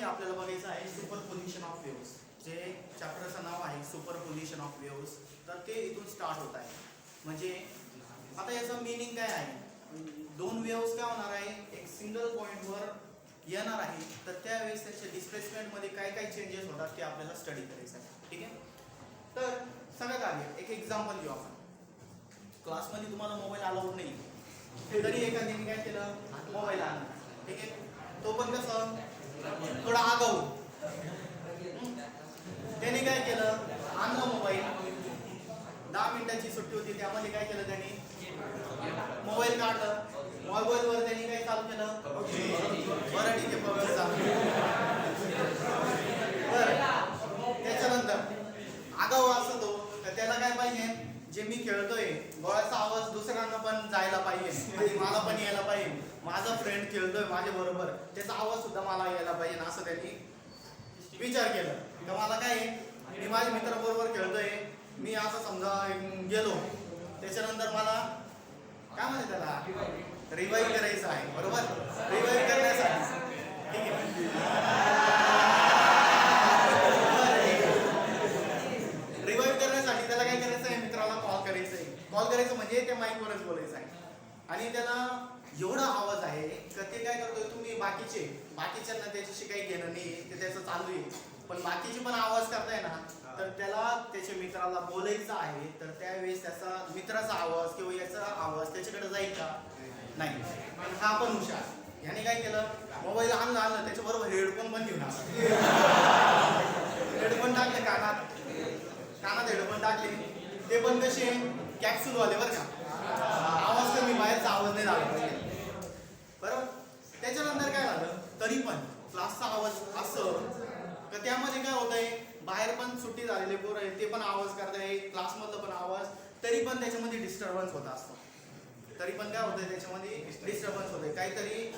आपल्याला बघायचं आहे सुपरपोजिशन ऑफ वेव्स. जे चॅप्टरचं नाव आहे सुपरपोजिशन ऑफ वेव्स, तर ते इथून स्टार्ट होत आहे. म्हणजे आता याचं मिनिंग काय आहे, दोन वेव्स काय होणार आहे, एक सिंगल पॉईंटवर येणार आहे, तर त्यावेळेस त्याच्या डिस्प्लेसमेंटमध्ये काय काय चेंजेस होतात ते आपल्याला स्टडी करायचं आहे. ठीक आहे, तर सगळ्यात आधी एक एक्झाम्पल घेऊ आपण. क्लासमध्ये तुम्हाला मोबाईल अलाउड नाही, तरी एखाद्याने काय केलं, मोबाईल आणला. ठीक आहे, तो पण कसं थोडा आगाऊ, त्याने काय केलं, आणला मोबाईल. 10 मिनिटाची सुट्टी होती, त्यामध्ये काय केलं त्याने, मोबाईल काढलं. मोबाईलवर त्यांनी काय चालू केलं, बरं ठीक आहे, पबजी चालू. बरं, त्याच्यानंतर आगाऊ असं तो, तर त्याला काय पाहिजे, जे मी खेळतोय गोळ्याचा आवाज दुसऱ्यांना पण जायला पाहिजे आणि मला पण यायला पाहिजे. माझा फ्रेंड खेळतोय माझ्या बरोबर, त्याचा आवाज सुद्धा मला यायला पाहिजे, असं त्यांनी विचार केला. तर मला काय, मी माझ्या मित्राबरोबर खेळतोय, मी असं समजा गेलो, त्याच्यानंतर मला काय म्हणते त्याला, रिवाईव्ह करायचं आहे, बरोबर. रिवाईव्ह करण्यासाठी ठीक आहे, रिवाईव्ह करण्यासाठी त्याला काय करायचं आहे, मित्राला कॉल करायचं आहे. कॉल करायचं म्हणजे त्या माईकवरच बोलायचं आहे. आणि त्याला एवढा आवाज आहे का ते काय करतोय, तुम्ही बाकीच्यांना त्याच्याशी काही घेणं नाही, ते त्याचं चालू आहे, पण बाकीचे पण आवाज करताय ना, तर त्याला त्याच्या मित्राला बोलायचं आहे, तर त्यावेळेस त्याचा मित्राचा आवाज किंवा याचा आवाज त्याच्याकडे जाईल का, नाही. पण हा पण हुशार, याने काय केलं, मोबाईल आणला, त्याच्याबरोबर हेडफोन पण घेऊन आला. हेडफोन टाकले कानात हेडफोन टाकले, ते पण कसे कॅप्सूल वाले बरं का, आवाज कमी, बाहेरचा आवाज नाही झाला पाहिजे, बरोबर. त्याच्यानंतर काय झालं, तरी पण क्लासचा आवाज असं तर त्यामध्ये काय होत आहे, बाहेर पण सुट्टी झालेले पोरं आहे, ते पण आवाज करताय, क्लासमधलं पण आवाज, तरी पण त्याच्यामध्ये डिस्टर्बन्स होत असतो. तरी पण काय होतंय, त्याच्यामध्ये डिस्टर्बन्स होतंय, काहीतरी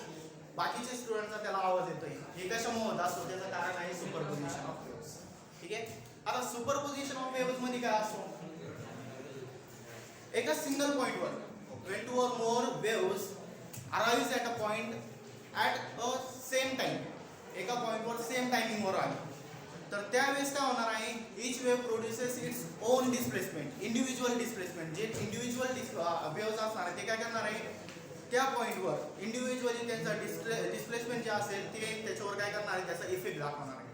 बाकीच्या स्टुडंटचा त्याला आवाज येतोय. हे कशामुळे होत असतो, त्याचं कारण आहे सुपरपोजिशन ऑफ वेव्स. ठीक आहे, आता सुपरपोजिशन ऑफ वेव्स मध्ये काय असतो, एका single पॉइंटवर when two or more waves arrives at a point at a same time, एका पॉइंटवर सेम टायमिंगवर आली, तर त्यावेळेस काय होणार आहे, each wave produces its own displacement, individual displacement. जे इंडिव्हिज्युअल वेव्स असणार आहे ते काय करणार आहे, त्या पॉइंटवर इंडिव्हिज्युअली त्यांचा डिस्प्लेसमेंट जे असेल ते त्याच्यावर काय करणार आहे, त्याचा इफेक्ट दाखवणार आहे.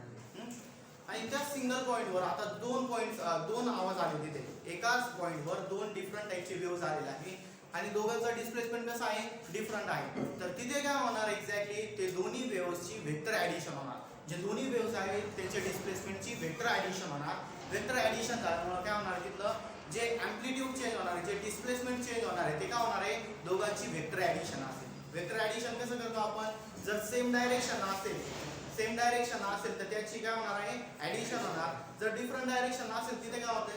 आणि त्या सिंगल पॉइंटवर आता दोन आवाज आले तिथे, एकाच पॉइंटवर दोन डिफरंट टाईपचे वेव्स आलेले आहे आणि दोघांचा डिस्प्लेसमेंट कसं आहे, डिफरंट आहे. तर तिथे काय होणार एक्झॅक्टली, ते दोन्ही वेव्सची वेक्टर ॲडिशन होणार. जे दोन्ही वेव्स आहेत त्यांच्या डिस्प्लेसमेंटची वेक्टर ॲडिशन होणार. वेक्टर ॲडिशन झाल्यामुळे काय होणार, तिथलं जे ॲम्प्लिट्यूड चेंज होणार आहे, जे डिस्प्लेसमेंट चेंज होणार आहे, ते काय होणार आहे, दोघांची वेक्टर ॲडिशन असेल. वेक्टर ॲडिशन कसं करतो आपण, जर सेम डायरेक्शन असेल तर त्याची काय होणार आहे, ॲडिशन होणार. जर डिफरंट डायरेक्शन असेल तिथे काय होते,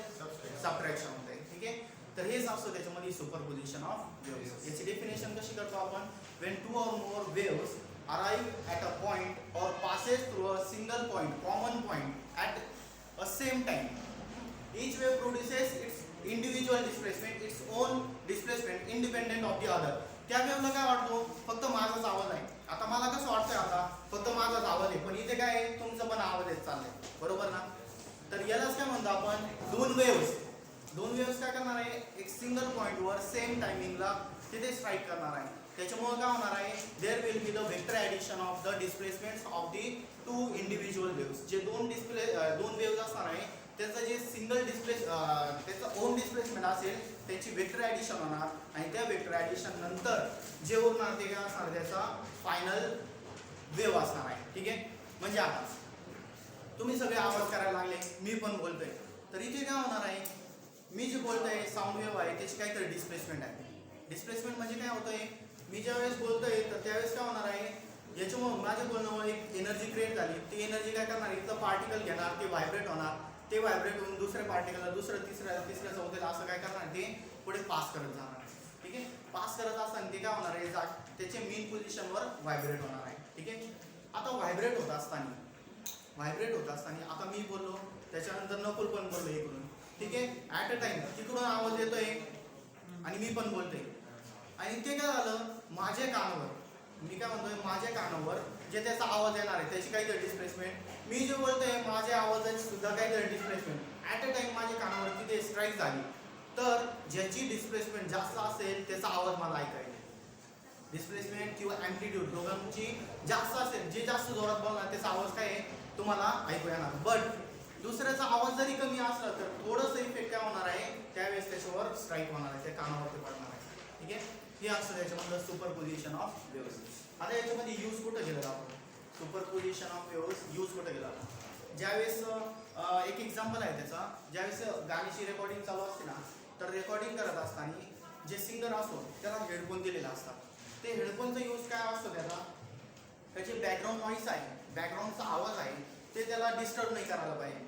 सबट्रॅक्शन होते. ठीक आहे, तर हेच असतं त्याच्यामध्ये सुपरपोजिशन ऑफ वेव्स. याची डेफिनेशन कशी करतो आपण, when two or more waves arrive at a point or passes through a single point, common point at a same time, each wave produces its individual displacement, its own displacement independent of the other. त्या वेव्हला काय वाटतो, फक्त माझाच आवाज आहे. आता मला कसं वाटतंय, आता फक्त माझाच आवाज आहे, पण इथे काय आहे, तुमचा पण आवाज येत चाललाय, बरोबर ना. तर यालाच काय म्हणतो आपण, दोन वेव्स काय करणार आहे, एक सिंगल पॉइंटवर सेम टायमिंगला तिथे स्ट्राईक करणार आहे. त्याच्यामुळे काय होणार आहे, there will be the vector addition of the displacements of the two individual waves. जे दोन वेव्स असणार आहे, त्याचं जे सिंगल त्याचं ओन डिस्प्लेसमेंट असेल, त्याची वेक्टर ॲडिशन होणार आणि त्या वेक्टर ॲडिशन नंतर जे उरणार ते काय असणार, त्याचा फायनल वेव्ह असणार आहे. ठीक आहे, म्हणजे आता तुम्ही सगळे आवाज करायला लागले, मी पण बोलतोय, तर इथे काय होणार आहे, मी जे बोलतोय साऊंड वेव्ह आहे, त्याची काहीतरी डिस्प्लेसमेंट आहे. डिस्प्लेसमेंट म्हणजे काय होतंय, मी ज्यावेळेस बोलतोय तर त्यावेळेस काय होणार आहे, याच्यामुळे माझ्या बोलण्यामुळे एक एनर्जी क्रिएट झाली. ती एनर्जी काय करणार, इथलं पार्टिकल घेणार, ते व्हायब्रेट होणार, ते व्हायब्रेट होऊन दुसऱ्या पार्टिकलला, दुसरं तिसऱ्या चौथ्याला असं काय करणार, ते पुढे पास करत जाणार. ठीक आहे, पास करत असताना ते काय होणार आहे, त्याचे मेन पोझिशनवर व्हायब्रेट होणार आहे. ठीक आहे, आता व्हायब्रेट होत असताना आता मी बोललो, त्याच्यानंतर नकुल पण बोललो इकडून. ठीक आहे, ॲट अ टाइम तिकडून आवाज येतोय आणि मी पण बोलतोय, आणि ते काय झालं, माझ्या कानावर, मी काय म्हणतोय, माझ्या कानावर जे त्याचा आवाज येणार आहे त्याची काहीतरी डिस्प्लेसमेंट, मी जे बोलतोय माझ्या आवाजाची सुद्धा काहीतरी डिस्प्लेसमेंट ॲट अ टाइम माझ्या कानावरती ते स्ट्राईक झाली, तर ज्याची डिस्प्लेसमेंट जास्त असेल त्याचा आवाज मला ऐकायला, डिस्प्लेसमेंट किंवा ॲम्प्लिट्यूड दोघांची जास्त असेल, जे जास्त जोरात बोलणार त्याचा आवाज काय आहे तुम्हाला ऐकू येणार. बट दुसऱ्याचा आवाज जरी कमी असला तर थोडंसं इफेक्ट काय होणार आहे, त्यावेळेस त्याच्यावर स्ट्राईक होणार आहे, त्या कानावरती पडणार आहे. ठीक आहे, हे असतं त्याच्यामधलं सुपरपोजिशन ऑफ वेव्हज. आता याच्यामध्ये यूज कुठं केलं आपण, सुपरपोजिशन ऑफ वेव्हज यूज कुठं केला, ज्यावेळेस एक एक्झाम्पल आहे त्याचा, ज्यावेळेस गाण्याची रेकॉर्डिंग चालू असते ना, तर रेकॉर्डिंग करत असताना जे सिंगर असतो त्याला हेडफोन दिलेला असतात, ते हेडफोनचा यूज काय असतो त्याचा, त्याचे बॅकग्राऊंड नॉईस आहे, बॅकग्राऊंडचा आवाज आहे, ते त्याला डिस्टर्ब नाही करायला पाहिजे.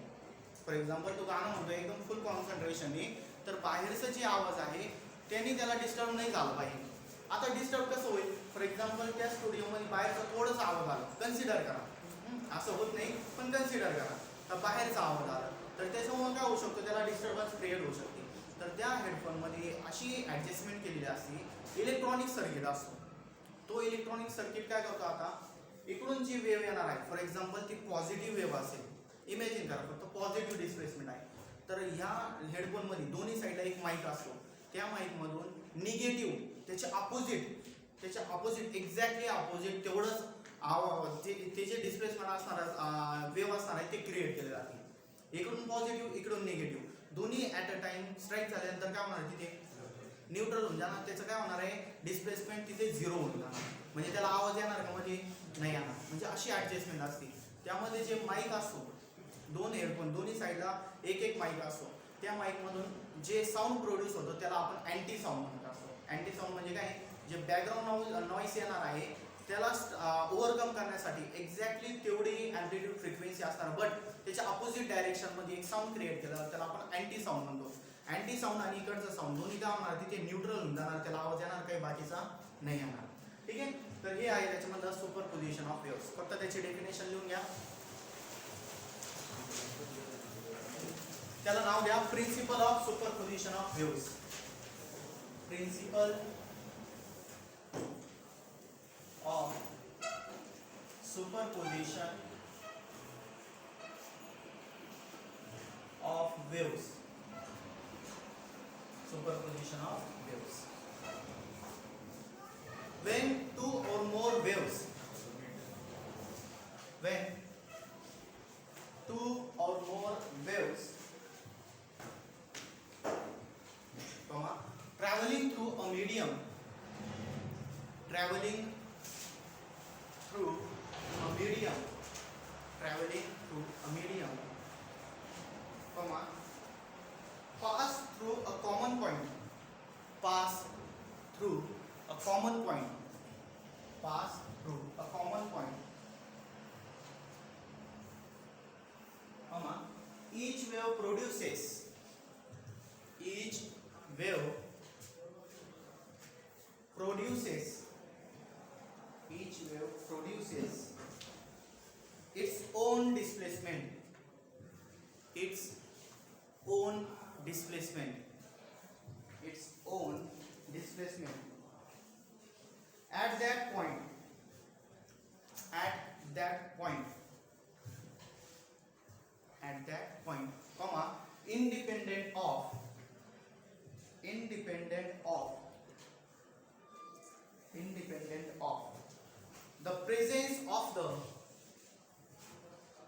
फॉर एक्झाम्पल तो गाणं म्हणतो एकदम फुल कॉन्सन्ट्रेशनने, तर बाहेरचा जे आवाज आहे त्यांनी त्याला डिस्टर्ब नाही झाला पाहिजे. आता डिस्टर्ब कसं होईल, फॉर एक्झाम्पल त्या स्टुडिओमध्ये बाहेरचा थोडासा आवाज आला, कन्सिडर करा, असं होत नाही पण कन्सिडर करा, तर बाहेरचा आवाज आला तर त्याच्यामुळे काय होऊ शकतो, त्याला डिस्टर्बन्स क्रिएट होऊ शकते. तर त्या हेडफोनमध्ये अशी ॲडजस्टमेंट केलेली असते, इलेक्ट्रॉनिक सर्किट असतो, तो इलेक्ट्रॉनिक सर्किट काय करतो, आता इकडून जी वेव्ह येणार आहे फॉर एक्झाम्पल ती पॉझिटिव्ह वेव्ह असेल, इमॅजिन करा फक्त पॉझिटिव्ह डिस्प्लेसमेंट आहे, तर ह्या हेडफोनमध्ये दोन्ही साईडला एक माईक असतो, त्या माईकमधून निगेटिव्ह त्याच्या अपोजिट एक्झॅक्टली अपोजिट तेवढंच ते जे डिस्प्लेसमेंट असणार वेव्ह असणार आहे ते क्रिएट केले जाते, इकडून पॉझिटिव्ह इकडून निगेटिव्ह दोन्ही ॲट अ टाइम स्ट्राईक झाल्यानंतर काय होणार, तिथे न्यूट्रल होऊन जाणार, त्याचं काय होणार आहे डिस्प्लेसमेंट तिथे झिरो होऊन जाणार, म्हणजे त्याला आवाज येणार का मध्ये नाही येणार, म्हणजे अशी ॲडजस्टमेंट असते. त्यामध्ये जे माईक असतो, दोन हेडफोन दोन्ही साईडला एक एक माईक असतो, त्या माईकमधून जे साऊंड प्रोड्यूस होतो त्याला आपण अँटी साऊंड म्हणत असतो. अँटी साऊंड म्हणजे काय, जे बॅकग्राऊंड नॉईस येणार आहे त्याला ओव्हरकम करण्यासाठी एक्झॅक्टली तेवढी ॲम्प्लिट्यूड फ्रिक्वेन्सी असणार, बट त्याच्या अपोजिट डायरेक्शनमध्ये एक साऊंड क्रिएट केलं त्याला आपण अँटी साऊंड म्हणतो. अँटी साऊंड आणि इकडचं साऊंड दोन्ही काय होणार, तिथे न्यूट्रल होऊन जाणार, त्याला आवाज येणार काही बाकीचा नाही येणार. ठीक आहे, तर हे आहे त्याच्यामधलं सुपरपोजिशन ऑफ वेव्हज. फक्त त्याची डेफिनेशन लिहून घ्या, त्याला नाव द्या principle of superposition of waves. Principle of superposition of waves. Superposition of waves. When two or more waves, when two or more waves, traveling through a medium, traveling through a medium, traveling through a medium, pass through a common point, pass through a common point, pass through a common point, each wave produces, each wave produces, each wave produces its own displacement, its own displacement, its own displacement. At that point, at that point, at that point, comma, independent of, independent of, independent of the presence of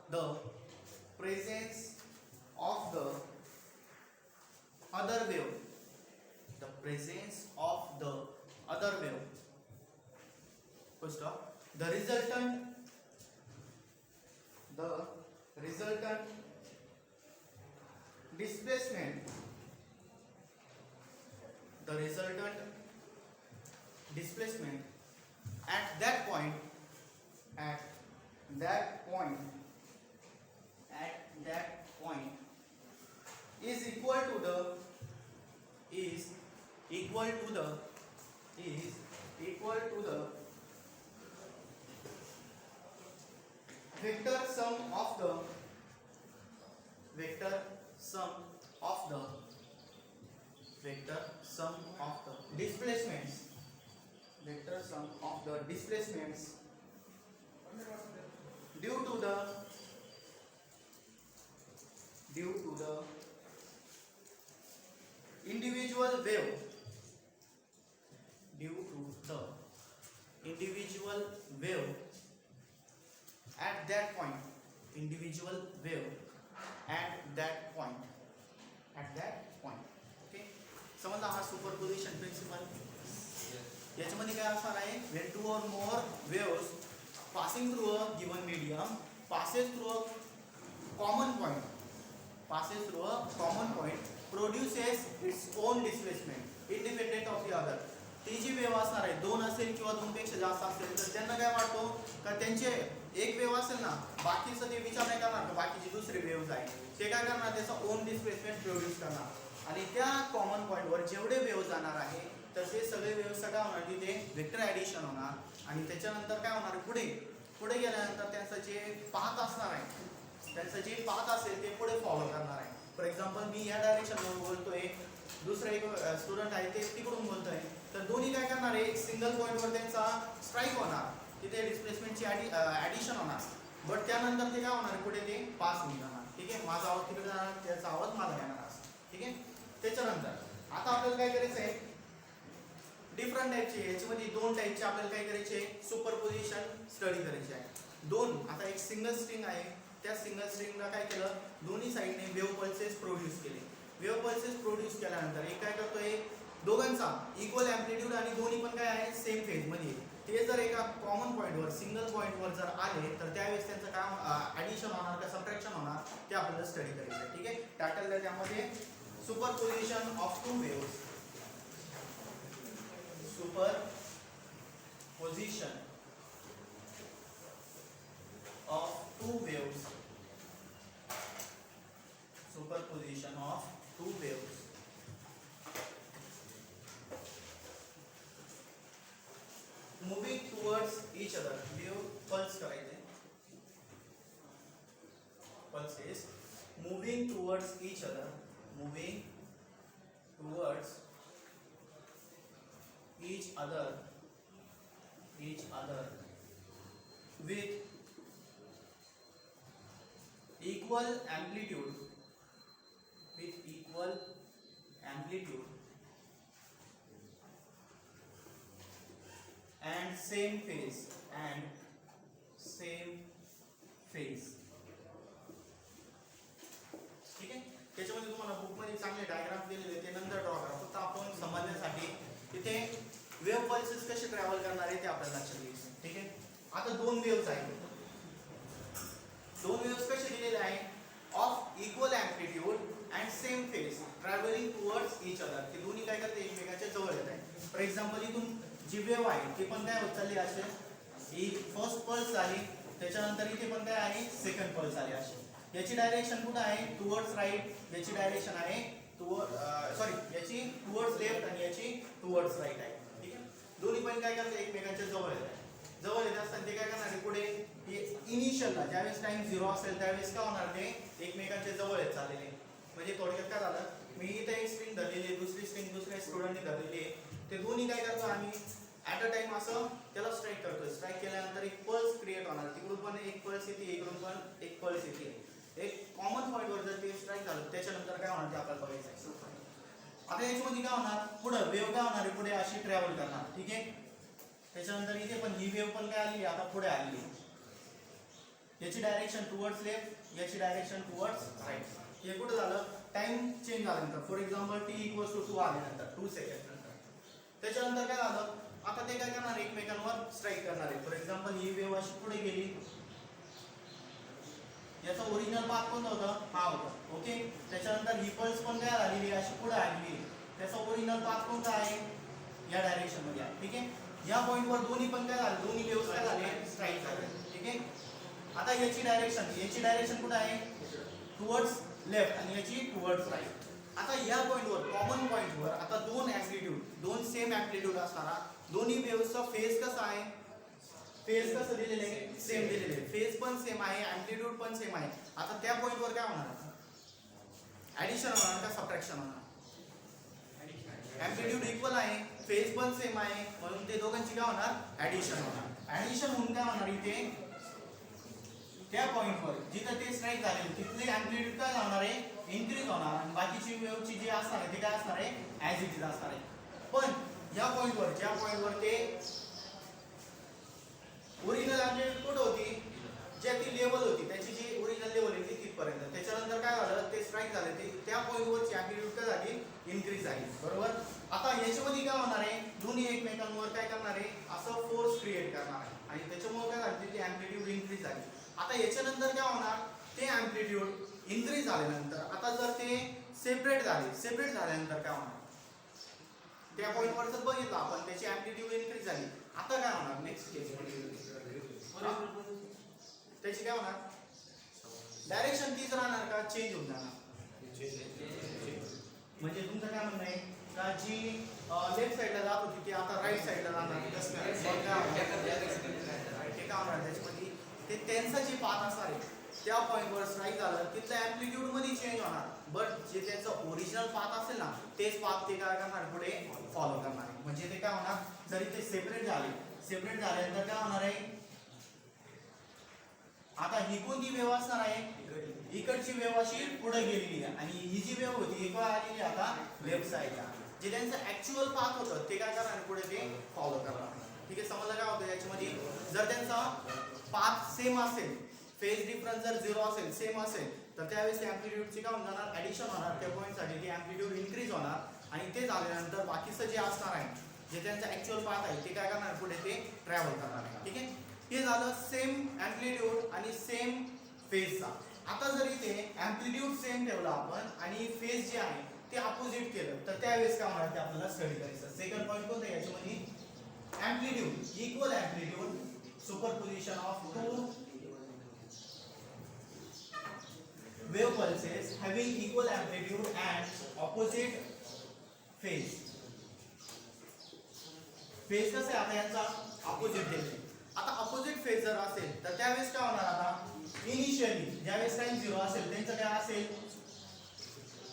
the presence of the other wave, the presence of the other wave, full stop, the resultant displacement, the resultant displacement at that point, at that point, at that point is equal to the, is equal to the, is equal to the vector sum of the, vector sum of the, vector sum of the displacements, vector sum of the displacements due to the individual wave at that point okay समजला हा superposition principal याच्यामध्ये काय असणार आहे when two or more waves passing through a given medium passes through a common point produces its own displacement independent of the other ती जी wave असणार आहे दोन असेल किंवा दोनपेक्षा जास्त असेल तर त्यांना काय वाटतो का त्यांचे एक वेव्ह असेल ना बाकीचं ते विचार नाही करणार का बाकीची दुसरी वेव्ह आहे ते काय करणार त्याचा ओन डिस्प्लेसमेंट प्रोड्यूस करणार आणि त्या कॉमन पॉईंटवर जेवढे वेव्ह जाणार आहे तर ते सगळे वेव्हचं काय होणार तिथे वेक्टर ॲडिशन होणार आणि त्याच्यानंतर काय होणार पुढे गेल्यानंतर त्यांचं जे पाथ असणार आहे असेल ते पुढे फॉलो करणार आहे फॉर एक्झाम्पल मी या डायरेक्शनवर बोलतोय दुसरा एक स्टुडंट आहे ते तिकडून बोलतोय तर दोन्ही काय करणार आहे एक सिंगल पॉईंटवर त्यांचा स्ट्राईक होणार तिथे डिस्प्लेसमेंटची ॲडिशन होणार बट त्यानंतर ते काय होणार पुढे ते पास होऊन जाणार ठीक आहे माझा आवाज तिकडे जाणार त्याचा आवाज मला येणार असं ठीक आहे त्याच्यानंतर आता आपल्याला काय करायचं आहे डिफरंट टाईपचे याच्यामध्ये दोन टाईपचे आपल्याला काय करायचे सुपरपोजिशन स्टडी करायचे आहे दोन आता एक सिंगल स्ट्रिंग आहे त्या सिंगल स्ट्रिंगला काय केलं दोन्ही साईडने वेव्ह पल्सेस प्रोड्यूस केले वेव्ह पल्सेस प्रोड्यूस केल्यानंतर एक काय करतोय दोघांचा इक्वल ॲम्प्लिट्यूड आणि दोन्ही पण काय आहे सेम फेज मध्ये ते जर एका कॉमन पॉईंटवर सिंगल पॉईंटवर जर आले तर त्यावेळेस त्यांचं काय ॲडिशन होणार का सबट्रॅक्शन होणार ते आपल्याला स्टडी करायचं आहे ठीक आहे टायटल त्यामध्ये superposition of two waves superposition of two waves moving towards each other wave pulse करायचे pulses moving towards each other with equal amplitude and same phase ठीक आहे त्याच्यामध्ये तुम्हाला बुक मध्ये चांगले डायग्राम दिलेले ते नंतर ड्रॉ करा फक्त आपण समजण्यासाठी तिथे वेव्ह पल्सेस कसे ट्रॅव्हल करणार आहे ते आपल्याला लक्षात घ्यायचं ठीक आहे आता दोन वेव्हज आहेत दोन वेव्हज कसे दिलेले आहे of equal amplitude and same phase travelling towards each other ते दोन्ही काय करते एकमेकांच्या जवळ येत आहे फॉर एक्झाम्पल इथून जी वेव्ह आहे ती पण काय होत चालली असेल ही फर्स्ट पल्स झाली त्याच्यानंतर इथे पण काय आहे सेकंड पल्स आली अशी याची डायरेक्शन कुठं आहे टुवर्ड्स राईट याची डायरेक्शन आहे याची टुवर्ड्स लेफ्ट आणि याची टुवर्ड्स राईट आहे ठीक आहे दोन्ही पण काय करते एकमेकांच्या जवळ येत असताना ते काय करणार पुढे इनिशियलला ज्यावेळेस टाइम 0 असेल त्यावेळेस काय होणार ते एकमेकांच्या जवळ येत चाललेले म्हणजे थोडक्यात काय झालं मी इथे एक स्ट्रिंग धरलेली आहे दुसरी स्ट्रिंग दुसऱ्या स्टुडंटने धरलेली आहे ते दोन्ही काय करतो आम्ही ॲट अ टाइम असं त्याला स्ट्राईक करतो स्ट्राईक केल्यानंतर एक पल्स क्रिएट होणार तिकडून पण एक पल्स येते इकडून पण एक पल्स येते एक कॉमन पॉईंटवर जर ते स्ट्राईक झालं त्याच्यानंतर काय होणार ते आपल्याला बघायचं आहे आता याच्यामध्ये काय होणार पुढं वेव्ह काय होणार आहे पुढे अशी ट्रॅव्हल करणार ठीक आहे त्याच्यानंतर इथे पण ही वेव्ह पण काय आली आता पुढे आली याची डायरेक्शन टुवर्ड्स लेफ्ट याची डायरेक्शन टुवर्ड्स राईट हे कुठं झालं टाइम चेंज झाल्यानंतर फॉर एक्झाम्पल t = 2 आल्यानंतर 2 सेकंड नंतर त्याच्यानंतर काय झालं आता ते काय करणार एकमेकांवर स्ट्राईक करणार आहे फॉर एक्झाम्पल ही वेव्ह अशी पुढे गेली याचा ओरिजिनल पाथ कोणता होता हा होता ओके त्याच्यानंतर ही पल्स पण काय झालेली अशी पुढे आलेली त्याचा ओरिजिनल पाथ कोणता आहे या डायरेक्शन मध्ये आहे ठीक आहे या पॉइंटवर दोन्ही पण काय झाले दोन्ही वेव्हज काय झाले स्ट्राईक झाले ठीक आहे आता याची डायरेक्शन कुठे आहे टुवर्ड्स लेफ्ट आणि याची टुवर्ड्स राईट आता या पॉइंटवर कॉमन पॉइंटवर आता दोन सेम ॲम्प्लिट्यूड असणारा दोन्ही वेव्हजचा फेज कसा आहे फेज कसं दिलेलं आहे सेम दिलेलं आहे फेज पण सेम आहे ॲम्प्लिट्यूड पण सेम आहे आता त्या पॉइंटवर काय होणार ॲडिशन होणार का सबट्रॅक्शन होणार ॲम्प्लिट्यूड इक्वल आहे फेज पण सेम आहे म्हणून ते दोघांची काय होणार ॲडिशन होणार ॲडिशन होऊन काय होणार इथे त्या पॉईंटवर जिथं ते स्ट्राईक झाले तिथले अँप्लिट्यूड काय होणार आहे, इन्क्रीज होणार आणि बाकीची वेव्हची जी असणार आहे ते काय असणार आहे, ॲज इट इज असणार आहे. पण या पॉईंटवर ज्या पॉईंटवर ते ओरिजिनल अँप्लिट्यूड कुठं होती, ज्या ती लेवल होती त्याची जी ओरिजिनल लेवल आहे ती तिथपर्यंत, त्याच्यानंतर काय झालं ते स्ट्राईक झाले ते त्या पॉईंटवरची अँप्लिट्यूड काय झाली, इन्क्रीज झाली. बरोबर. आता याच्यामध्ये काय होणार आहे, दोन्ही एकमेकांवर काय करणार आहे, असं फोर्स क्रिएट करणार आहे आणि त्याच्यामुळे काय झाली ती अँप्लिट्यूड इन्क्रीज झाली. आता याच्यानंतर काय होणार, ते अँप्लिट्यूड इन्क्रीज झाल्यानंतर आता जर ते सेपरेट झाल्यानंतर काय होणार, त्या पॉईंटवर जर बघितलं आपण त्याची अँप्लिट्यूड इन्क्रीज झाली. आता काय होणार नेक्स्ट केस, त्याची काय होणार, डायरेक्शन तीच राहणार का चेंज होऊन जाणार. म्हणजे तुमचं काय म्हणणं आहे का जी लेफ्ट साईडला जात होती ती आता राईट साईडला जाणार. ते काय होणार त्याच्यामध्ये, ते त्यांचा जे पाथ असणार आहे त्या पॉईंटवर स्ट्राईक झालं तिथल्या अँप्लिट्यूड मध्ये चेंज होणार, बट जे त्यांचं ओरिजिनल पाथ असेल ना तेच पाथ ते काय करणार पुढे फॉलो करणार आहे. म्हणजे ते काय होणार, जरी ते सेपरेट झाल्यानंतर काय होणार आहे, आता ही कोणती वेव असणार आहे, इकडची वेव अशी पुढे गेलेली आहे आणि ही जी वेव होती एक आलेली आता लेफ्ट साईडला. जे त्यांचं ऍक्च्युअल पाथ होतं ते काय करणार पुढे ते फॉलो करणार. ठीक आहे, समजलं काय होतं याच्यामध्ये, जर त्यांचा पाथ सेम असेल, फेज डिफरन्स जर 0 असेल, सेम असेल, तर त्यावेळेस अँप्लिट्यूडची काय होणार, ऍडिशन होणार त्या पॉईंटसाठी, ती अँप्लिट्यूड इन्क्रीज होणार आणि ते झाल्यानंतर बाकीचं जे असणार आहे जे त्यांचं ऍक्च्युअल पाथ आहे ते काय करणार पुढे ते ट्रॅव्हल करणार आहे. ठीक आहे, हे झालं सेम अँप्लिट्यूड आणि सेम फेजचा. आता जर इथे अँप्लिट्यूड सेम ठेवला आपण आणि फेज जे आहे ते अपोजिट केलं तर त्यावेळेस काय होणार ते आपल्याला स्टडी करायचं. सेकंड पॉईंट कोणता आहे याच्यामध्ये, amplitude equal amplitude superposition of two wave pulses having equal amplitude and opposite phase. Phase कसं आहे आता यांचा अपोजिट दिले. आता अपोजिट फेज जर असेल तर त्यावेळेस काय होणार, आता इनिशियली ज्यावेळेस टाइम 0 असेल त्यांचं काय असेल,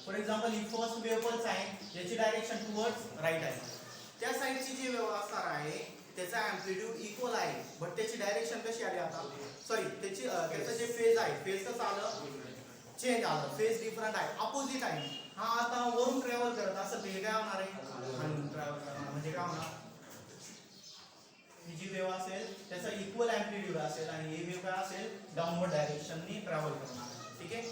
for example he first wave pulse आहे याची डायरेक्शन टुवर्ड्स राईट आहे, त्या साइडची जी वेव्ह असणार आहे त्याचा अँप्लिट्यूड इक्वल आहे बट त्याची डायरेक्शन कशी आली आता, सॉरी त्याचं जे फेज आहे फेज कसं आलं, चेंज आलं, फेज डिफरंट आहे, अपोजिट आहे. हा आता वरून ट्रॅव्हल करत असं ते काय होणार आहे, खालून ट्रॅव्हल करणार. म्हणजे काय होणार, ही जी वेव्ह असेल त्याचा इक्वल अँप्लिट्यूड असेल आणि ही वेव्ह काय असेल डाऊनवर्ड डायरेक्शननी ट्रॅव्हल करणार. ठीक आहे,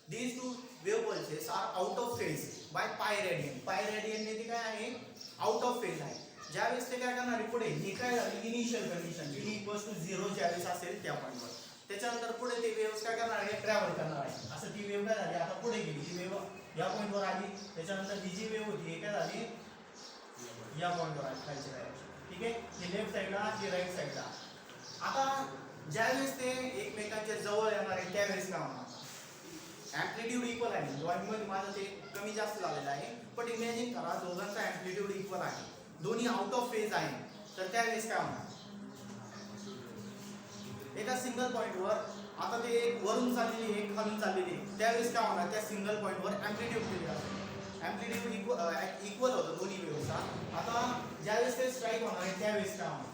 these two wave pulses are out of phase by pi radian. Pi रेडियनने ते काय आहे, आउट ऑफ फेज आहे. ज्यावेळेस ते काय करणार आहे पुढे, ही काय झाली इनिशियल कंडिशन t = 0 ज्यावेळेस असेल त्या पॉईंटवर, त्याच्यानंतर पुढे ते वेव्ह काय करणार आहे, ट्रॅव्हल करणार आहे. असं ती वेव्ह काय झाली आता पुढे गेली, ही वेव्ह या पॉईंटवर आली, त्याच्यानंतर ही जी वेव्ह होती हे काय झाली या पॉईंटवर आली खालची डायरेक्शन. ठीक आहे, ही लेफ्ट साईडला ही राईट साईडला. आता ज्यावेळेस ते एकमेकांच्या जवळ येणार आहे त्यावेळेस काय होणार, अँप्लिट्यूड इक्वल आहे. ड्रॉइंग मध्ये माझं ते कमी जास्त झालेलं आहे, पण इमॅजिन करा दोघांचा अँप्लिट्यूड इक्वल आहे, दोन्ही आउट ऑफ फेज आहे, तर त्यावेळेस काय होणार, एका सिंगल पॉइंटवर आता ते एक वरून चाललेली एक खालून चाललेली आहे, त्यावेळेस काय होणार, त्या सिंगल पॉइंटवर अँप्लिट्यूड दिलेला असेल, अँप्लिट्यूड इक्वल होतं दोन्ही वेव्हचा. आता ज्यावेळेस ते स्ट्राईक होणार आहे त्यावेळेस काय होणार,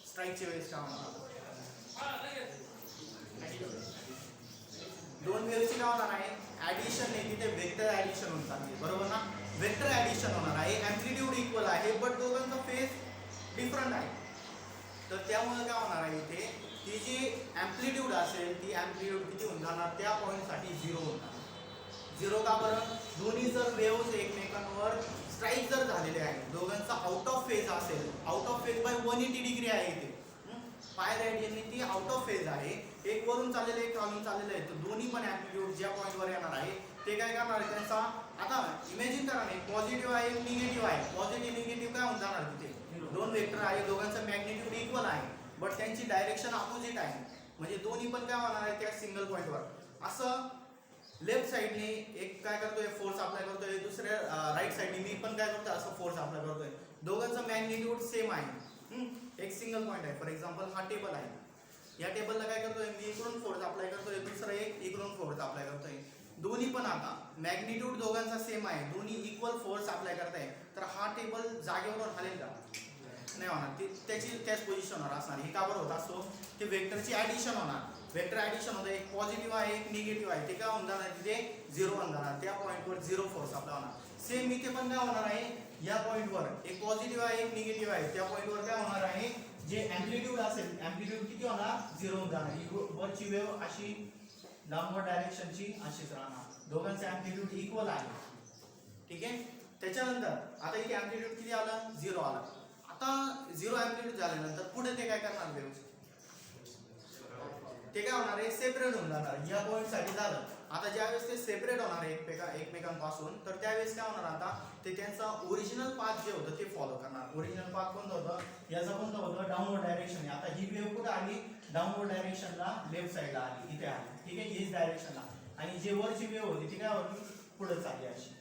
स्ट्राईकच्या वेळेस काय होणार, दोन वेव्हची काय होणार आहे, ऍडिशन आहे, तिथे वेक्टर ऍडिशन होऊन चालली आहे, बरोबर ना, वेक्टर ऍडिशन होणार आहे, अँप्लिट्यूड इक्वल आहे बट दोघांचा फेज डिफरंट आहे. तर त्यामुळे काय होणार आहे इथे, ती जी अँप्लिट्यूड असेल ती अँप्लिट्यूड किती होऊन जाणार, त्या पॉईंटसाठी 0 होणार. 0 का बरं, दोन्ही जर वेव्हज एकमेकांवर स्ट्राईक जर झालेले आहे, दोघांचा आउट ऑफ फेज असेल, out of phase bye 180 degree आहे इथे, पाय रेडियनने ती आउट ऑफ फेज आहे, एक वरून चाललेलं एक खालून चाललेलं आहे, तर दोन्ही पण अँप्लिट्यूड ज्या पॉईंटवर येणार आहे ते काय करणार आहे त्यांचा, आता इमॅजिन करा नाही पॉझिटिव्ह आहे निगेटिव्ह आहे, पॉझिटिव्ह निगेटिव्ह काय होऊन जाणार तिथे, दोन वेक्टर आहे, दोघांचं मॅग्निट्यूड इक्वल आहे बट त्यांची डायरेक्शन अपोजिट आहे, म्हणजे दोन्ही पण काय होणार आहे त्या सिंगल पॉईंटवर. असं लेफ्ट साइडने एक काय करतोय फोर्स अप्लाय करतोय, दुसऱ्या राईट साइडने मी पण काय करतोय असं फोर्स अप्लाय करतोय, दोघांचं मॅग्निट्यूड सेम आहे, एक सिंगल पॉईंट आहे. फॉर एक्झाम्पल हा टेबल आहे, या टेबलला काय करतोय मी इकडून फोर्स अप्लाय करतोय, दुसरा एक इकडून फोर्स अप्लाय करतोय, दोन्ही पण आता मॅग्निट्यूड दोघांचा सेम आहे, दोन्ही इक्वल फोर्स अप्लाय करताय, तर हा टेबल जागेवरून हलेल का, नाही होणार, ती त्याची त्याच पोझिशनवर असणार. हे का बरं होत असतो, ते वेक्टरची ॲडिशन होणार. वेक्टर ॲडिशन होतं, एक पॉझिटिव्ह आहे एक निगेटिव्ह आहे, ते काय होऊन जाणार तिथे 0 होऊन जाणार. त्या पॉईंटवर 0 फोर्स आपला होणार. सेम इथे पण काय होणार आहे, या पॉईंटवर एक पॉझिटिव्ह आहे एक निगेटिव्ह आहे, त्या पॉईंटवर काय होणार आहे, जे अँप्लिट्यूड असेल अँप्लिट्यूड किती होणार 0 होऊन जाणार. ही वरची वेव्ह अशी डाऊनवर्ड डायरेक्शनची अशीच राहणार. दोघांचे अँप्लिट्यूड इक्वल आहे. ठीक आहे. त्याच्यानंतर आता इथे अँप्लिट्यूड किती आलं 0 आलं. आता 0 अँप्लिट्यूड झाल्यानंतर पुढे ते काय करणार वेव्ह, ते काय होणार आहे सेपरेट होऊन जाणार. या पॉईंट साठी झालं. आता ज्यावेळेस ते सेपरेट होणार आहे एकमेकांपासून, तर त्यावेळेस काय होणार, आता ते त्यांचा ओरिजिनल पाथ जे होतं ते फॉलो करणार. ओरिजिनल पाथ कोणतं होतं, याचं कोणतं होतं डाऊनवर्ड डायरेक्शन. आता ही वेव्ह कुठे आली, डाऊनवर्ड डायरेक्शनला लेफ्ट साईडला आली, इथे आली. ठीक आहे, हीच डायरेक्शनला. आणि जे वरची वेव्ह होती ती काय होती पुढे चालली अशी.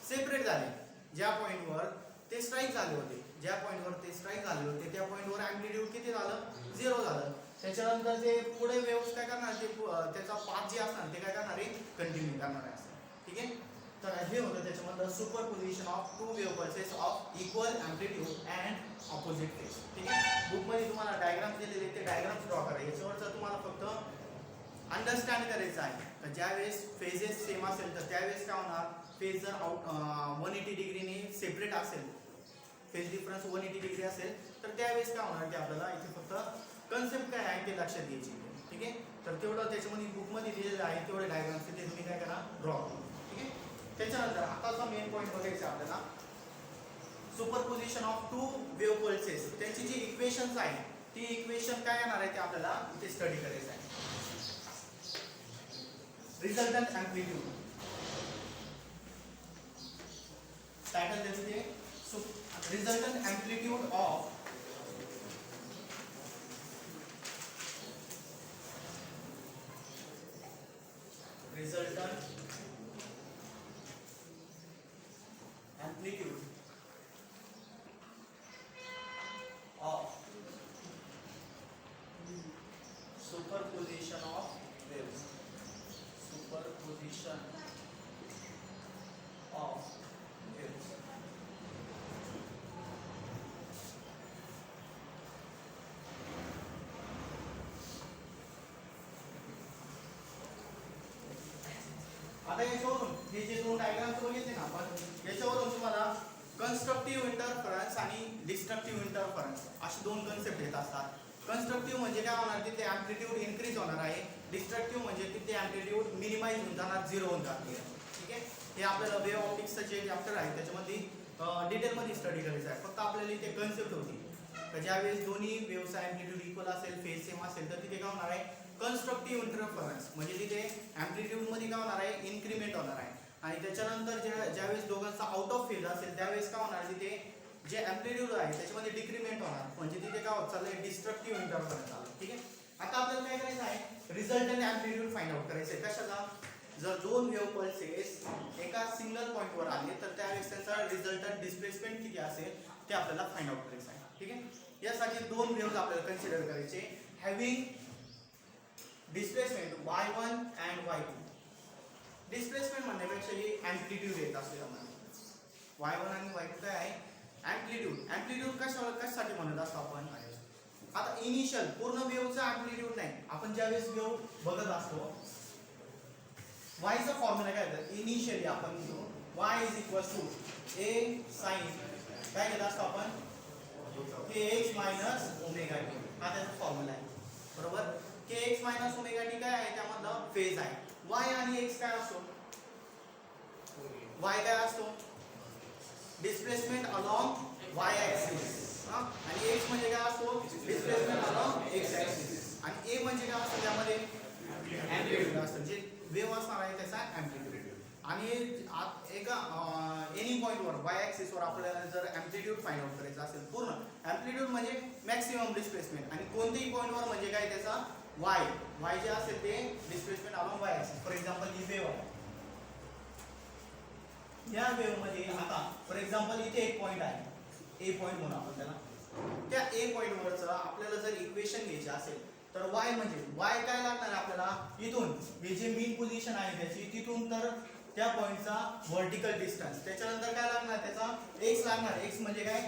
सेपरेट झाले. ज्या पॉईंटवर ते स्ट्राईक झाले होते, ज्या पॉईंटवर ते स्ट्राईक झाले होते त्या पॉईंटवर अँप्लिट्यूड किती झालं 0 झालं. त्याच्यानंतर ते पुढे वेव्स काय करणार, ते त्याचा पाथ जे असणार ते काय करणार आहे कंटिन्यू करणार आहे. ठीक आहे. तर हे होतं त्याच्यामधलं superposition of two wave pulses of equal amplitude and opposite phase. ठीक आहे. बुकमध्ये तुम्हाला डायग्राम दिलेले ते डायग्राम्स ड्रॉ करा. याच्यावरचं तुम्हाला फक्त अंडरस्टँड करायचं आहे. तर ज्यावेळेस फेजेस सेम असेल तर त्यावेळेस काय होणार, फेज जर 180 डिग्रीने सेपरेट असेल, फेज डिफरन्स 180 डिग्री असेल, तर त्यावेळेस काय होणार, ते आपल्याला इथे फक्त कन्सेप्ट काय आहे ते लक्षात घ्यायची. ठीक आहे. तर तेवढं त्याच्यामध्ये बुकमध्ये दिलेलं आहे, तेवढे डायग्राम्स ते तुम्ही काय करा ड्रॉ करा. ठीक आहे. त्याच्यानंतर आताचा मेन पॉईंट बघायचा आपल्याला, superposition of two wave pulses. त्यांची जी इक्वेशन्स आहे ती इक्वेशन काय येणार आहे ते आपल्याला इथे स्टडी करायचं आहे. रिझल्टंट अँप्लिट्यूड टायटल द्यायचं ते resultant amplitude of resultant amplitude of superposition of waves, superposition of waves. आता याच्यावरून हे जे दोन डायग्राम्स बघितले ना आपण, याच्यावरून तुम्हाला कन्स्ट्रक्टिव्ह इंटरफरन्स आणि डिस्ट्रक्टिव्ह इंटरफरन्स अशी दोन कन्सेप्ट येत असतात. कन्स्ट्रक्टिव्ह म्हणजे काय होणार, तिथे अँप्लिट्यूड इन्क्रीज होणार आहे. डिस्ट्रक्टिव्ह म्हणजे तिथे अँप्लिट्यूड मिनिमाइज होऊन जाणार, 0 होऊन जाते. ठीक आहे. हे आपल्याला वेव्ह ऑप्टिक्सचं जे चॅप्टर आहे त्याच्यामध्ये डिटेलमध्ये स्टडी करायचं आहे. फक्त आपल्याला इथे कन्सेप्ट होती तर ज्यावेळेस दोन्ही वेव्हचा अँप्लिट्यूड इक्वल असेल, फेज सेम असेल, तर तिथे काय होणार आहे कन्स्ट्रक्टिव्ह इंटरफरन्स, म्हणजे तिथे अँप्लिट्यूड मध्ये काय होणार आहे इन्क्रीमेंट होणार आहे. आणि त्याच्यानंतर ज्यावेळेस दोघांचा आउट ऑफ फेज असेल त्यावेळेस काय होणार, तिथे जे अँप्लिट्यूड आहे त्याच्यामध्ये डिक्रीमेंट होणार, म्हणजे तिथे काय होत चाललंय डिस्ट्रक्टिव्ह इंटरफरन्स आलं. ठीक आहे. आता आपल्याला काय करायचं आहे, रिझल्टंट अँप्लिट्यूड फाइंड आउट करायचं आहे. कशाला, जर दोन वेव्ह पल्सेस एका सिंगल पॉईंटवर आले तर त्यावेळेस त्याचा रिझल्टंट डिस्प्लेसमेंट किती असेल ते आपल्याला फाइंड आउट करायचं आहे. ठीक आहे. यासाठी दोन वेव्हज आपल्याला कन्सिडर करायचे, having displacement y1 and y2. Displacement म्हणण्यापेक्षा ही अँप्लिट्यूड येत असते आम्हाला. y1 आणि y2 काय आहे अँप्लिट्यूड. अँप्लिट्यूड कशासाठी म्हणत असतो आपण, आता इनिशियल पूर्ण वेव्हचा अँप्लिट्यूड नाही, आपण ज्यावेळेस वेव्ह बघत असतो y चा फॉर्म्युला काय होतं, इनिशियली आपण घेऊ y is equal to a sin काय घेत असतो आपण kx मायनस ओमेगा टी, हा त्याचा फॉर्म्युला आहे. बरोबर. kx मायनस ओमेगा टी काय आहे, त्यामधलं फेज आहे. y आणि x काय असतो, y काय असतो डिस्प्लेसमेंट अलॉंग y ॲक्सिस, आणि x म्हणजे काय असतो डिस्प्लेसमेंट अलॉंग x ॲक्सिस, आणि a म्हणजे काय असतो त्यामध्ये अँप्लिट्यूड असतं, जे वेव्ह असणार आहे त्याचा अँप्लिट्यूड. आणि एका एनी पॉईंटवर y ॲक्सिसवर आपल्याला जर अँप्लिट्यूड फाइंड आउट करायचं असेल, पूर्ण अँप्लिट्यूड म्हणजे मॅक्सिमम डिस्प्लेसमेंट, आणि कोणत्याही पॉईंटवर म्हणजे काय त्याचा y जे असेल ते displacement along y axis. For example he wave आहे, या वेव्ह मध्ये आता फॉर एक्झाम्पल इथे एक पॉईंट आहे ए पॉईंट म्हणून आपण त्याला, त्या ए पॉईंट वरचं आपल्याला जर इक्वेशन घ्यायचे असेल तर y म्हणजे y काय लागणार आपल्याला, इथून हे जे मीन पोझिशन आहे त्याची तिथून तर त्या पॉईंटचा व्हर्टिकल डिस्टन्स, त्याच्यानंतर काय लागणार त्याचा x लागणार, x म्हणजे काय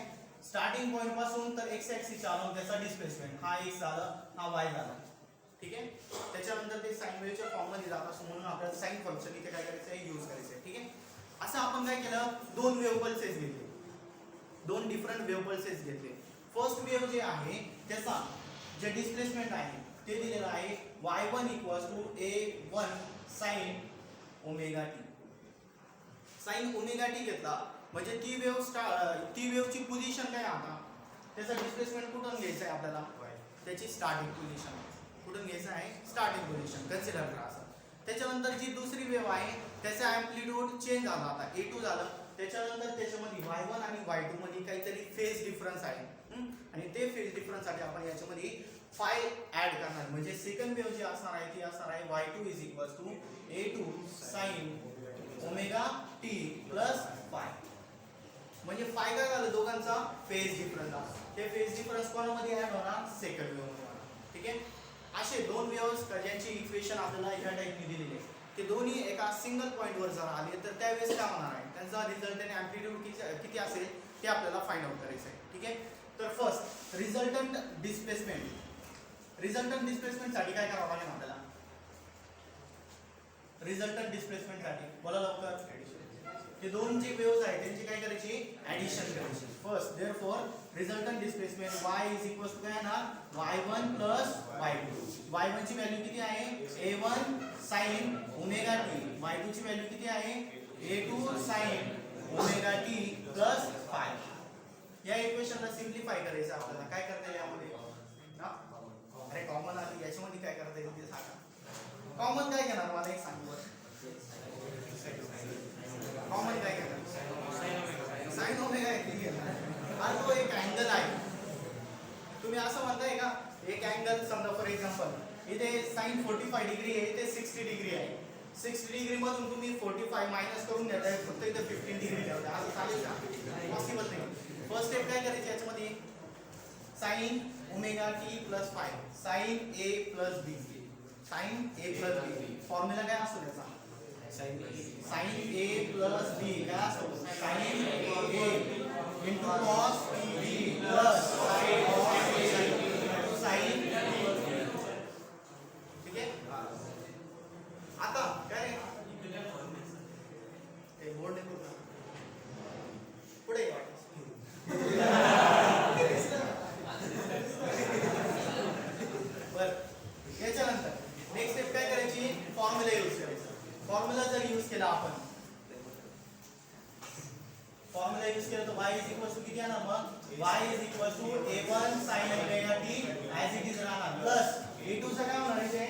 स्टार्टिंग पॉईंट पासून तर एक्स ऍक्सिस चालवून त्याचा डिस्प्लेसमेंट हा एक्स झाला हा वाय झाला, ठीक आहे. त्याच्यानंतर ते साइन वेव्हच्या फॉर्म मध्ये जात असतो म्हणून आपल्याला साइन फंक्शन इथे काय करायचं आहे, यूज करायचं आहे, ठीक आहे. असं आपण काय केलं, दोन वेव्ह पल्सेस घेतले, दोन डिफरंट वेव्ह पल्सेस घेतले. फर्स्ट वेव्ह जे आहे त्याचा जे डिस्प्लेसमेंट आहे ते दिलेलं आहे y1 a1 sin omega T. Sign omega T घेतला म्हणजे ती वेव्हची पोझिशन काय आता, त्याचा डिस्प्लेसमेंट कुठून घ्यायचं आहे आपल्याला, त्याची स्टार्टिंग पोझिशन कुठून घ्यायचं आहे, स्टार्टिंग पोझिशन कन्सिडर करा असं. त्याच्यानंतर जी दुसरी वेव्ह आहे त्याचा ॲम्प्लिट्यूड चेंज झाला, आता a2 झालं. त्याच्यानंतर त्याच्यामध्ये y1 आणि y2 मध्ये काहीतरी फेज डिफरन्स आहे आणि ते फेज डिफरन्स साठी आपण याच्यामध्ये फाय ऍड करणार, म्हणजे सेकंड वेव्ह जी असणार आहे ती असणार आहे y2 a2 sin omega t plus five. म्हणजे फाय काय झालं, दोघांचा फेज डिफरन्स. हे फेज डिफरन्स कोणामध्ये ऍड होणार, सेकंड वेव्ह मध्ये होणार, ठीक आहे. असे दोन वेव्हज ज्यांची इक्वेशन आपल्याला या टाइपने दिलेली आहे ते दोन्ही एका सिंगल पॉइंट वर जर आले तर त्यावेळेस काय होणार आहे, त्यांचा रिझल्टंट ॲम्प्लिट्यूड किती असेल ते आपल्याला फाइंड आउट करायचं आहे, ठीक आहे. तर first resultant displacement. Resultant displacement साठी काय करावं लागेल आपल्याला, रिझल्टंट डिस्प्लेसमेंट साठी बोला लवकर, ते दोन जे वेव्हज आहेत त्यांची काय करायची, ऍडिशन करायची. First therefore resultant displacement y is equal to काय ना y1 प्लस y2. y1 ची व्हॅल्यू किती आहे a1 sin omega T, y2 ची व्हॅल्यू किती आहे a2 sin omega t plus five. या इक्वेशनला सिम्प्लिफाय करायचं आपल्याला. काय करता येईल यामध्ये, अरे कॉमन आली याच्यामध्ये काय करता येईल ते सांगा. कॉमन काय घेणार मला एक सांग, कॉमन काय घेणार, साइन ओमेगा घेणार. आणि तो एक अँगल आहे, तुम्ही असं म्हणताय का, एक अँगल समजा फॉर एक्झाम्पल इथे साइन 45 डिग्री आहे, इथे 60 डिग्री आहे. 60 डिग्री मधून तुम्ही 45 मायनस करून घेताय, फक्त इथे 15 डिग्री ठेवताय, असं चालेल का, पॉसिबल नाही. फर्स्ट स्टेप काय करायची याच्यामध्ये, sine omega t plus phi, sine a plus b, sine a plus b. Formula काय असतो त्याचा, साइन ए प्लस बी काय असतो, sine a into cos b plus sine cos a into sine, ठीक आहे. आता काय रे बोर्ड ने करू पुढे याच्यानंतर नेक्स्ट स्टेप काय करायची, फॉर्म्युला यूज करायचा. फॉर्म्युला जर यूज केला आपण, फॉर्म्युला यूज केला तर y इज इक्वल टू किती येणार, मग y is equal to a1 sin omega t as it is राहणार प्लस a2 चा काय होणार आहे,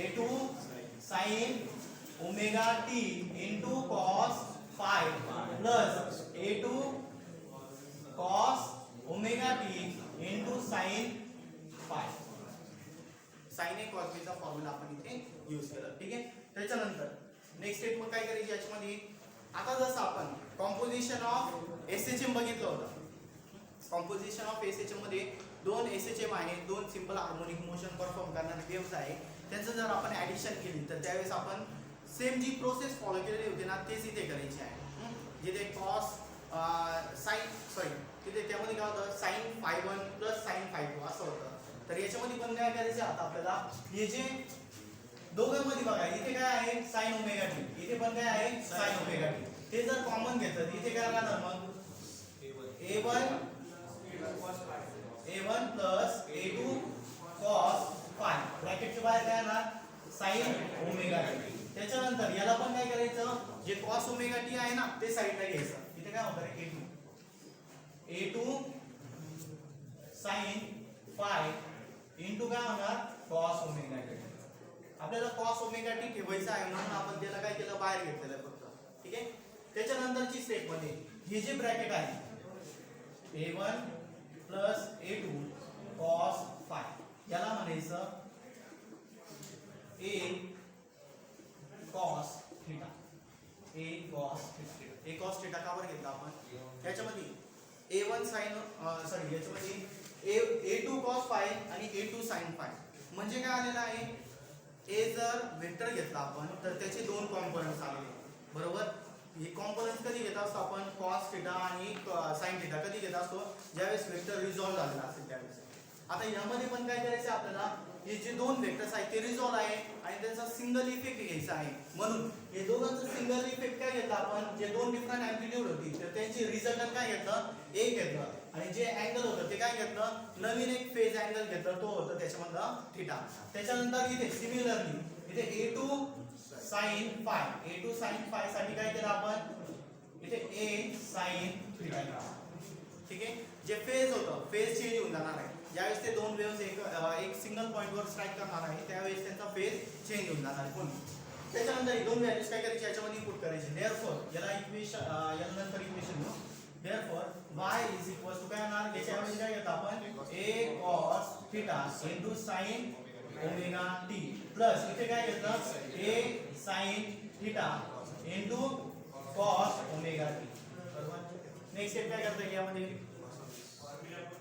a2 sin omega t into cos phi plus a2 cos omega t into sin phi. Sine a cos b चा formula आपण इथे use केला, ठीक आहे. त्याच्यानंतर नेक्स्ट स्टेप मग काय करायची याच्यामध्ये, आता जसं आपण कॉम्पोजिशन ऑफ एसएचएम बघितलं होतं, कॉम्पोजिशन ऑफ एसएचएम मध्ये दोन एसएचएम आहे, दोन सिंपल हार्मोनिक मोशन परफॉर्म करणारे वेव्हज आहे. त्यांचं जर आपण ऍडिशन केली तर त्यावेळेस आपण सेम जी प्रोसेस फॉलो केलेली होती ना तेच इथे करायची आहे. जिथे कॉस तिथे त्यामध्ये काय होतं, sine phi 1 plus sine phi 2 असं होतं. तर याच्यामध्ये पण काय करायचं आता आपल्याला, हे जे दोघांमध्ये बघा इथे काय आहे साइन ओमेगा टी, इथे पण काय आहे साइन ओमेगा टी. ते जर कॉमन घेतलं इथे काय राहणार, मग a1 plus a2 cos five ब्रॅकेटच्या बाहेर काय येणार साइन ओमेगा टी. त्याच्यानंतर याला पण काय करायचं, जे cos ओमेगा टी आहे ना ते साइडला घ्यायचं. इथे काय होतं a2 sin फाय इंटू काय होणार cos ओमेगा टी. आपल्याला cos ओमेगा टी ठेवायचं आहे म्हणून आपण त्याला काय केलं, बाहेर घेतलेलं आहे फक्त, ठीक आहे. त्याच्यानंतरची स्टेप मध्ये हे जे ब्रॅकेट आहे a1 plus a2 cos five याला म्हणायचं a cos theta, a cos theta. a cos theta का बरं घेतला आपण, याच्यामध्ये a1 sin याच्यामध्ये a2 cos फाय आणि a2 sin फाय. म्हणजे काय आलेलं आहे, a जर वेक्टर घेतला आपण तर त्याचे दोन कॉम्पोनंट्स आले, बरोबर. हे कॉम्पोनंट्स कधी घेत असतो आपण कॉस थिटा आणि साइन थिटा कधी घेत असतो ज्यावेळेस वेक्टर रिझॉल्व झालेला असेल त्यावेळेस. आता यामध्ये पण काय करायचं आपल्याला हे जे दोन वेक्टर्स आहेत ते रिझॉल्व आहे आणि त्यांचा सिंगल इफेक्ट घ्यायचा आहे. म्हणून हे दोघांचं सिंगल इफेक्ट काय घेतलं आपण जे दोन डिफरंट अँप्लिट्यूड होती तर त्यांची रिझल्टंट काय घेतलं एक घेतलं आणि जे अँगल होतं ते काय घेतलं नवीन एक फेज अँगल घेतलं तो होतं त्याच्यामधला थिटा. त्याच्यानंतर इथे सिमिलरली इथे a2 sin phi a2 sin phi साठी काय केलं आपण इथे a sin theta. ठीक आहे जे फेज होतं फेज चेंज होऊन जाणार आहे ज्यावेळेस ते दोन वेव्हज एक सिंगल पॉइंटवर स्ट्राईक करणार आहे त्यावेळेस त्यांचा फेज चेंज होऊन जाणार आहे. त्याच्यानंतर ही दोन व्हॅल्यूज काय करायची याच्यामध्ये इनपुट करायची. देअरफॉर याला इक्वेशन याला नंतर इक्वेशन घेऊ. Therefore y is equal to काय होणार याच्यामध्ये काय घेतो आपण a cos theta into sin omega t plus इथे काय घेतलं a sin theta into cos omega t. बरोबर. नेक्स्ट स्टेप काय करता येईल यामध्ये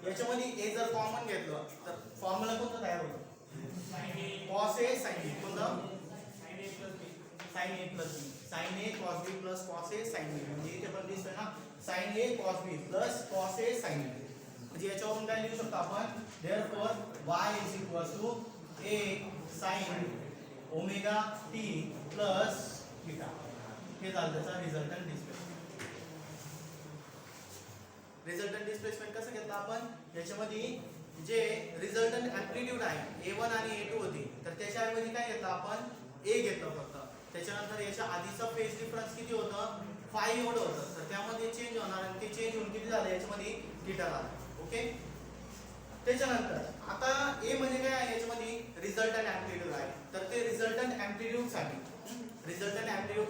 याच्यामध्ये a जर कॉमन घेतलं तर फॉर्म्युला कोणता तयार होतो cos a sin b कोणता sin a plus b sin a cos b plus cos a sin b म्हणजे इथे पण दिसतंय ना sin a cos b plus cos a sin b. म्हणजे याच्यावरून काय लिहू शकतो आपण therefore y is equal to a sin omega t plus theta. हे झालं त्याचा रिझल्टंट डिस्प्लेसमेंट. रिझल्टंट डिस्प्लेसमेंट कसं घेतलं आपण याच्यामध्ये जे रिझल्टंट अँप्लिट्यूड आहे a1 आणि a2 होती तर त्याच्याऐवजी काय घेतलं आपण a घेतलं फक्त. त्याच्यानंतर याच्या आधीचा फेज डिफरन्स किती होतं 5 एवढं होतं तर त्यामध्ये चेंज होणार आणि ते चेंज होऊन किती झालं याच्यामध्ये थीटा झाला. ओके. त्याच्यानंतर आता a म्हणजे काय आहे याच्यामध्ये रिझल्टंट अँप्लिट्यूड आहे तर ते रिझल्टंट अँप्लिट्यूड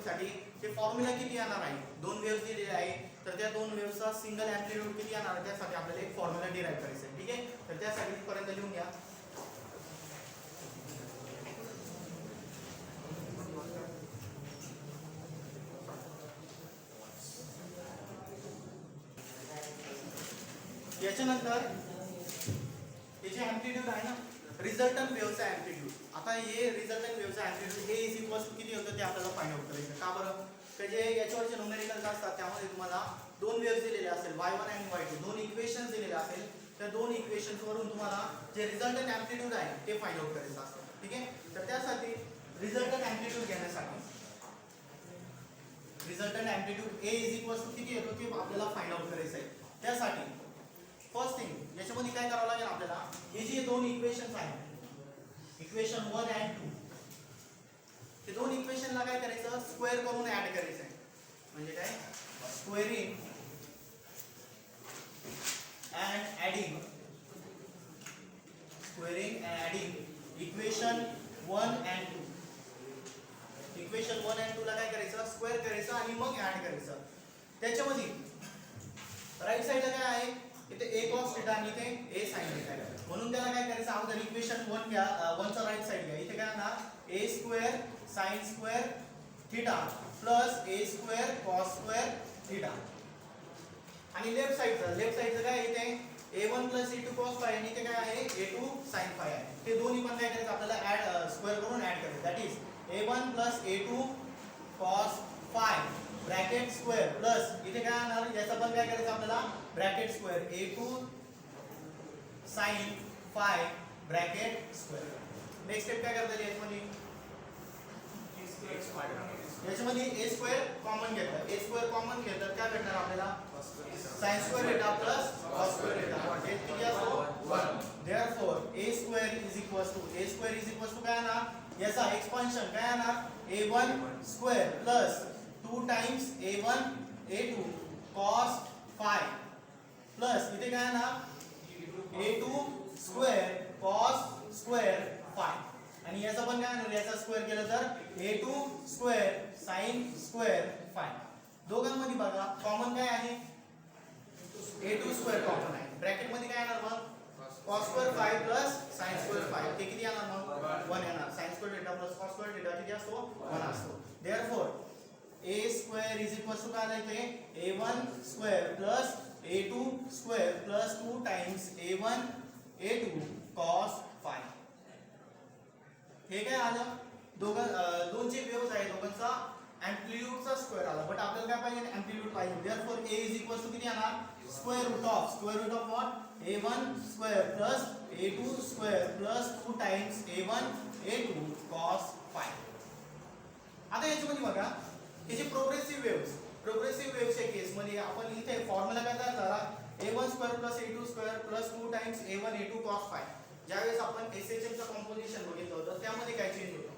साठी ते फॉर्म्युला किती येणार आहे दोन वेव्हज दिलेले आहे तर त्या दोन वेव्हचा सिंगल अँप्लिट्यूड किती येणार आहे त्यासाठी आपल्याला एक फॉर्म्युला डिराइव्ह करायचा आहे. ठीक आहे तर त्यासाठी इथपर्यंत लिहून घ्या. याच्यानंतर हे जे अँप्लिट्यूड आहे ना रिझल्टंट वेव्हचा अँप्लिट्यूड. आता हे रिझल्टंट वेव्हचा अँप्लिट्यूड हे इज इक्वल टू किती होतं ते आपल्याला फाइंड आउट करायचं. का बरं तर जे याच्यावरचे न्यूमेरिकल्स असतात त्यामध्ये तुम्हाला दोन वेव्हज दिलेले असेल y1 आणि y2 दोन इक्वेशन्स दिलेले असेल त्या दोन इक्वेशन्स वरून तुम्हाला जे रिझल्टंट अँप्लिट्यूड आहे ते फाइंड आउट करायचं असतं. ठीक आहे तर त्यासाठी रिझल्टंट अँप्लिट्यूड घेण्यासाठी resultant amplitude a is equal to किती येतो ते आपल्याला फाइंड आउट करायचं आहे. त्यासाठी फर्स्ट थिंग याच्यामध्ये काय करावं लागेल आपल्याला हे जे दोन इक्वेशन्स आहेत इक्वेशन 1 and 2 ते दोन इक्वेशनला काय करायचं स्क्वेअर करून ऍड करायचं आहे. म्हणजे काय squaring and adding equation 1 and 2 equation 1 and 2 ला काय करायचं स्क्वेअर करायचं आणि मग ऍड करायचं. त्याच्यामध्ये राईट साइडला काय आहे इथे a cos theta आणि इथे a sin theta म्हणून त्याला काय करायचं अगोदर इक्वेशन 1 घ्या 1 चा राईट साइड घ्या. इथे काय येणार a square sin square theta plus a square cos square theta आणि लेफ्ट साइडचं काय इथे a1 a2 cos phi आणि इथे काय आहे a2 sin phi आहे. ते दोन्ही पण काय करायचं आपल्याला ऍड स्क्वेअर करून ऍड करायचं. That is a1 a2 cos phi bracket square plus इथे काय येणार याचा पण काय करायचं आपल्याला bracket square a2 sin phi bracket square. Next step काय करता येईल याच्यामध्ये a स्क्वेअर कॉमन घेतलं काय भेटणार आपल्याला sin square theta plus cos square theta हे किती असतो 1. Therefore a square is equal to काय येणार याचा एक्सपान्शन काय येणार a1 square plus 2 times a1 a2 cos phi plus इथे काय येणार a2 square cos square phi आणि याचा पण काय येणार याचा स्क्वेअर केलं तर a2 square sin square phi. दोघांमध्ये बघा कॉमन काय आहे a2 स्क्वेअर कॉमन आहे. ब्रॅकेट मध्ये काय येणार मग cos square phi plus sin square phi ते किती येणार मग 1 येणार. sin square theta plus cos square theta किती असतो 1 असतो. Therefore a square is equal to काय येते a1 square plus a2 square plus 2 times a1 a2 cos phi. हे काय आलं दोन जे वेव्हज आहे दोघांचा अँप्लिट्यूडचा स्क्वेअर आला, बट आपल्याला काय पाहिजे, अँप्लिट्यूड पाहिजे. Therefore a is equal to किती येणार, square root of what, a1 square plus a2 square plus 2 times a1 a2 cos phi. आता याच्यामध्ये बघा, हे जे प्रोग्रेसिव्ह वेव्हच्या केसमध्ये आपण इथे फॉर्म्युला काय तयार झाला, a1 square plus a2 square plus 2 times a1 a2 cos phi. ज्यावेळेस आपण SHM चं कॉम्पोजिशन बघितलं होतं त्यामध्ये काय चेंज होतं,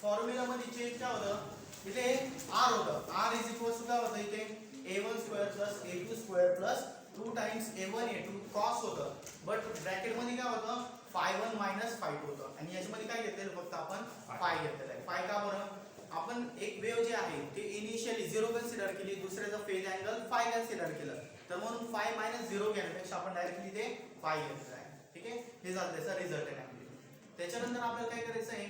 फॉर्म्युला मध्ये चेंज काय होतं, इथे r होतं, r इज इक्वल टू काय होतं इथे a1 square plus a2 square plus 2 times a1 a2 cos होतं, बट ब्रॅकेट मध्ये काय होतं phi1 मायनस phi2 होतं. आणि याच्यामध्ये काय घेतलेलं फक्त आपण phi घेतलेलं आहे. phi का बरं, आपण एक वेव्ह जे आहे ते इनिशियली 0 कन्सिडर केली, दुसऱ्याचा फेज अँगल phi कन्सिडर केलं, तर म्हणून phi मायनस 0 घेण्यापेक्षा आपण डायरेक्टली ते phi घेतलेलं आहे. ठीक आहे, हे झालं त्याचा रिझल्ट आहे अँप्लिट्यूड. त्याच्यानंतर आपल्याला काय करायचं आहे,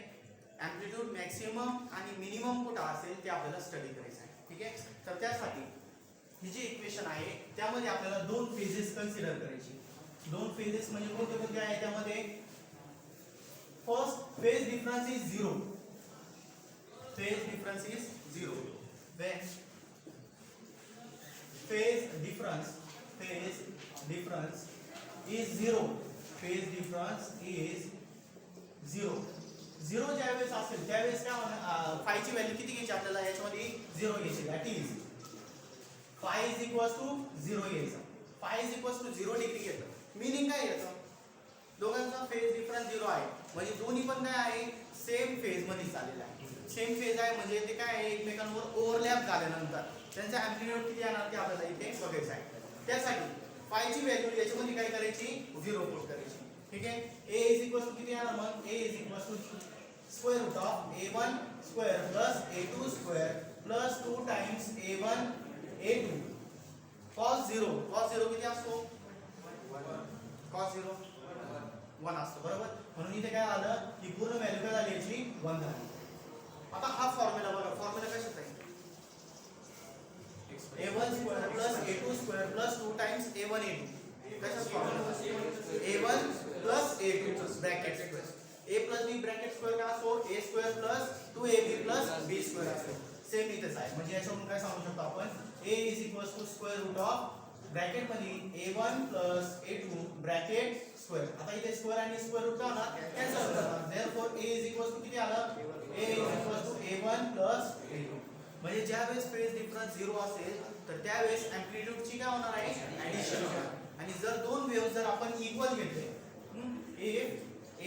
अँप्लिट्यूड मॅक्सिमम आणि मिनिमम कुठं असेल ते आपल्याला स्टडी करायचं आहे. ठीक आहे, तर त्यासाठी ही जी इक्वेशन आहे त्यामध्ये आपल्याला दोन फेजेस कन्सिडर करायची. दोन फेजेस म्हणजे कोणते कोणते आहे, त्यामध्ये first phase difference is 0. Phase difference is 0. Then phase difference is 0. Phase difference is 0. 0 ज्यावेळेस असेल त्यावेळेस काय होणार, phi ची व्हॅल्यू किती घ्यायची आपल्याला, याच्यामध्ये 0 घ्यायची. That is phi is equals to 0 घ्यायचा. phi is equals to 0 degree घेतो. मीनिंग काय याचं, दोघांचा फेज डिफरन्स 0 आहे म्हणजे दोन्ही पण काय आहे, सेम फेज मध्ये चाललेला आहे. सेम फेज आहे म्हणजे ते काय आहे, एकमेकांवर ओव्हरलॅप झाल्यानंतर त्यांचा अँप्लिट्यूड किती येणार ते आपल्याला इथे बघायचं आहे. त्यासाठी phi ची व्हॅल्यू याच्यामध्ये काय करायची, 0 पुट करायची. ठीक आहे, a इज इक्वल टू किती येणार, मग a is equal to square root of a1 square plus a2 square plus 2 times a1 a2 cos 0 किती असतो, cos 0 1 असतो, बरोबर. म्हणून इथे काय आलं, की पूर्ण व्हॅल्यू काय झाली याची 1 झाली. आता हा फॉर्म्युला बघा, फॉर्म्युला कशाचा आहे, a1 square plus a2 square plus 2 times a1 a2. कशाचा formula, a1 plus a2 bracket square, a plus b bracket square काय असतो, a square plus 2ab plus b square असतो. सेम इथेच आहे, म्हणजे याच्यावरून काय सांगू शकतो आपण, a is equal to square root of bracket मध्ये a1 plus a2 bracket square. आता इथे स्क्वेअर आणि स्क्वेअर रूट काय होणार, कॅन्सल होणार. Therefore a is equal to किती आलं, a is equal to a1 plus a2. म्हणजे ज्यावेळेस फेज डिफरन्स 0 असेल तर त्यावेळेस अँप्लिट्यूडची काय होणार आहे, ऍडिशन होणार. आणि जर दोन वेव्ह जर आपण इक्वल घेतले,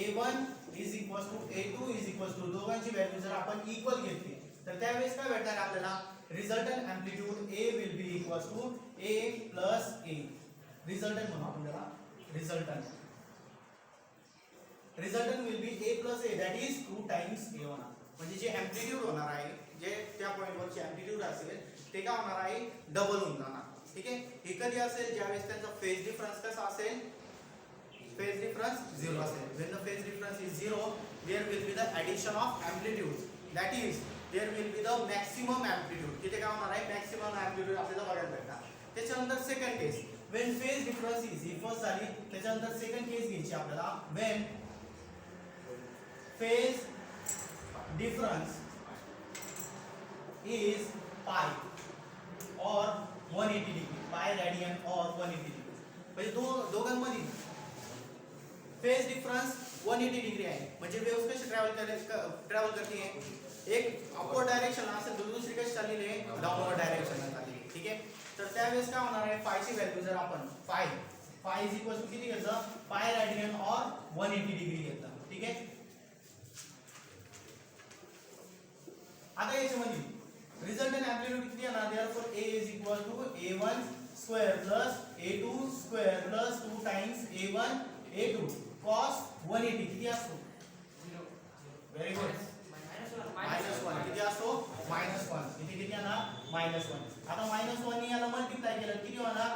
a1 is equal to a2 is equal to, दोघांची व्हॅल्यू जर आपण इक्वल घेतली तर त्यावेळेस काय भेटणार आपल्याला, resultant amplitude a will be equal to a plus a. Resultant म्हणू आपण त्याला, resultant will be a plus a, that is 2 times a होणार. म्हणजे जे अँप्लिट्यूड होणार आहे, जे त्या पॉइंटवरचे अँप्लिट्यूड असेल ते काय होणार आहे, डबल होऊन जाणार. ठीक आहे, हे कधी असेल, ज्यावेळेस त्यांचा फेज डिफरन्स कसा असेल, फेज डिफरन्स 0 असेल. when the phase difference is 0 there will be the addition of amplitudes, that is there will be the maximum amplitude. तिथे काय होणार आहे, मॅक्सिमम अँप्लिट्यूड आपल्याला बघायला भेटणार. त्याच्यानंतर second case, when phase difference is, he first झाली. त्याच्यानंतर सेकंड केस घ्यायची आपल्याला, when phase difference is pi or 180 degree, pi radian or 180 degree. म्हणजे दोघांमध्ये फेज डिफरन्स 180 डिग्री आहे. म्हणजे वेव्ह कशी ट्रॅव्हल करते, एक अपवर्ड डायरेक्शन असेल तर दुसरी कशी चाललेली आहे, डाऊनवर्ड डायरेक्शन चाललेली. ठीक आहे, तर त्यावेळेस काय होणार आहे, phi ची व्हॅल्यू जर आपण phi इज इक्वल टू किती घेतलं, पाय रॅडियन और 180 डिग्री घेतलं. ठीक आहे, आता याच्यामध्ये रिझल्टंट अँप्लिट्यूड किती येणार, therefore a is equal to a1 square plus a2 square plus 2 times a1 a2 cos 180 किती असतो, व्हेरी गुड, -1 किती असतो, -1. इथे किती येणार, -1. आता -1 ने याला मल्टिप्लाय केलं किती होणार,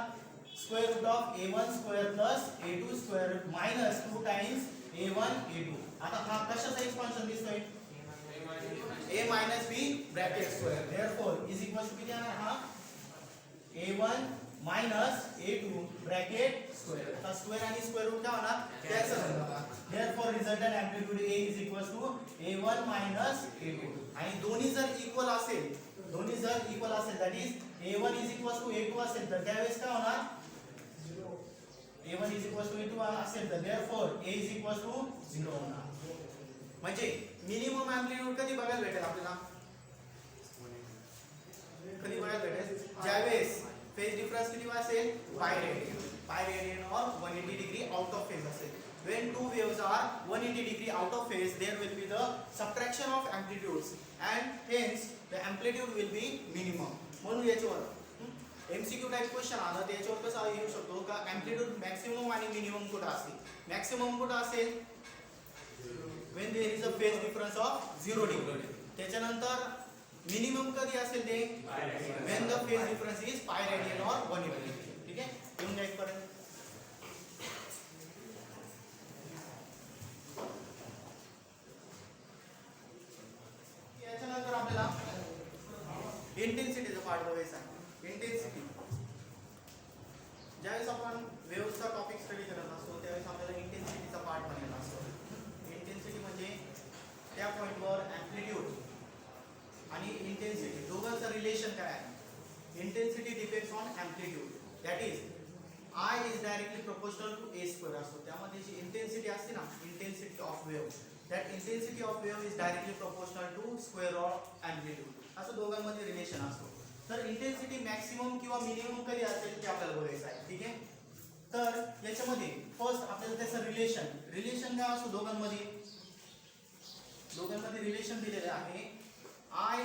square root of a1 square plus a2 square minus 2 times a1 a2. आता हा कशाचा एक्सपान्शन दिसतोय, a minus b bracket square. Therefore is equal to किती येणार, हा a1 minus a2 bracket square. तर स्क्वेअर आणि स्क्वेअर रूट काय होणार कॅन्सल होणार. Therefore resultant amplitude a is equal to a1 minus a2. आणि दोन्ही जर इक्वल असेल that is a1 is equal to a2 असेल तर त्यावेळेस काय होणार a1 is equal to a2 असेल तर therefore a is equal to 0 होणार. म्हणजे मिनिमम एम्प्लिट्यूड कधी बघायला भेटेल आपल्याला ज्यावेळेस फेज डिफरन्स किती असेल पाय रेडियन और 180 डिग्री आउट ऑफ फेज असेल. when two waves are 180 degree out of phase there will be the subtraction of amplitudes and hence the amplitude will be minimum. म्हणून याच्यावर एमसीक्यू टाइप क्वेश्चन आला तर याच्यावर कसं येऊ शकतो का amplitude मॅक्सिमम आणि मिनिमम कुठे असेल. मॅक्सिमम कुठे असेल when there is a phase difference of 0 degree. त्याच्यानंतर मिनिमम कधी असेल ते when the phase difference is pi radian or 180 degree. ठीक आहे येऊन जाईल पर्यंत. याच्यानंतर आपल्याला इंटेन्सिटीचा पार्ट बघायचा आहे. इंटेन्सिटी ज्यावेळेस आपण वेव्हचा टॉपिक स्टडी करत असतो त्यावेळेस आपल्याला इंटेन्सिटीचा पार्ट बनलेला असतो. इंटेन्सिटी म्हणजे त्या पॉईंटवर ॲम्प्लिट्यूड आणि इंटेन्सिटी दोघांचं रिलेशन काय आहे. Intensity depends on amplitude that is I is directly proportional to a square असतो. त्यामध्ये जी इंटेन्सिटी असते ना intensity of wave that intensity of wave is directly proportional to square of amplitude. असं दोघांमध्ये रिलेशन असतो. तर इंटेन्सिटी मॅक्सिमम किंवा minimum कधी असेल ते आपल्याला बघायचं आहे. ठीक आहे तर याच्यामध्ये फर्स्ट आपल्याला त्याचं रिलेशन काय असतो दोघांमध्ये रिलेशन दिलेले आहे. I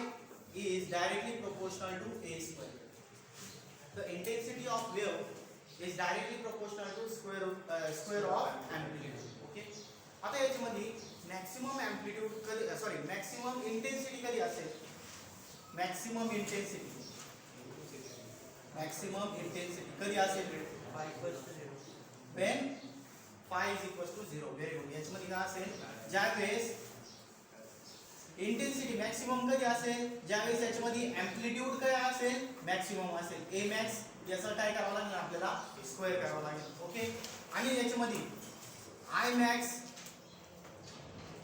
is directly proportional to a square. The intensity of wave is directly proportional to square of amplitude. Okay. आता याच्यामध्ये मॅक्सिमम एम्प्लिट्यूड कधी मॅक्सिमम इंटेन्सिटी कधी असेल. मॅक्सिमम इंटेन्सिटी कधी असेल when phi is equal to 0. Very good. याच्यामध्ये काय असेल ज्यावेळेस इंटेन्सिटी मॅक्सिमम कधी असेल ज्यावेळेस याच्यामध्ये एम्प्लिट्यूड काय असेल मॅक्सिमम असेल. a max याचं काय करावं लागेल आपल्याला स्क्वेअर करावं लागेल. ओके आणि याच्यामध्ये I max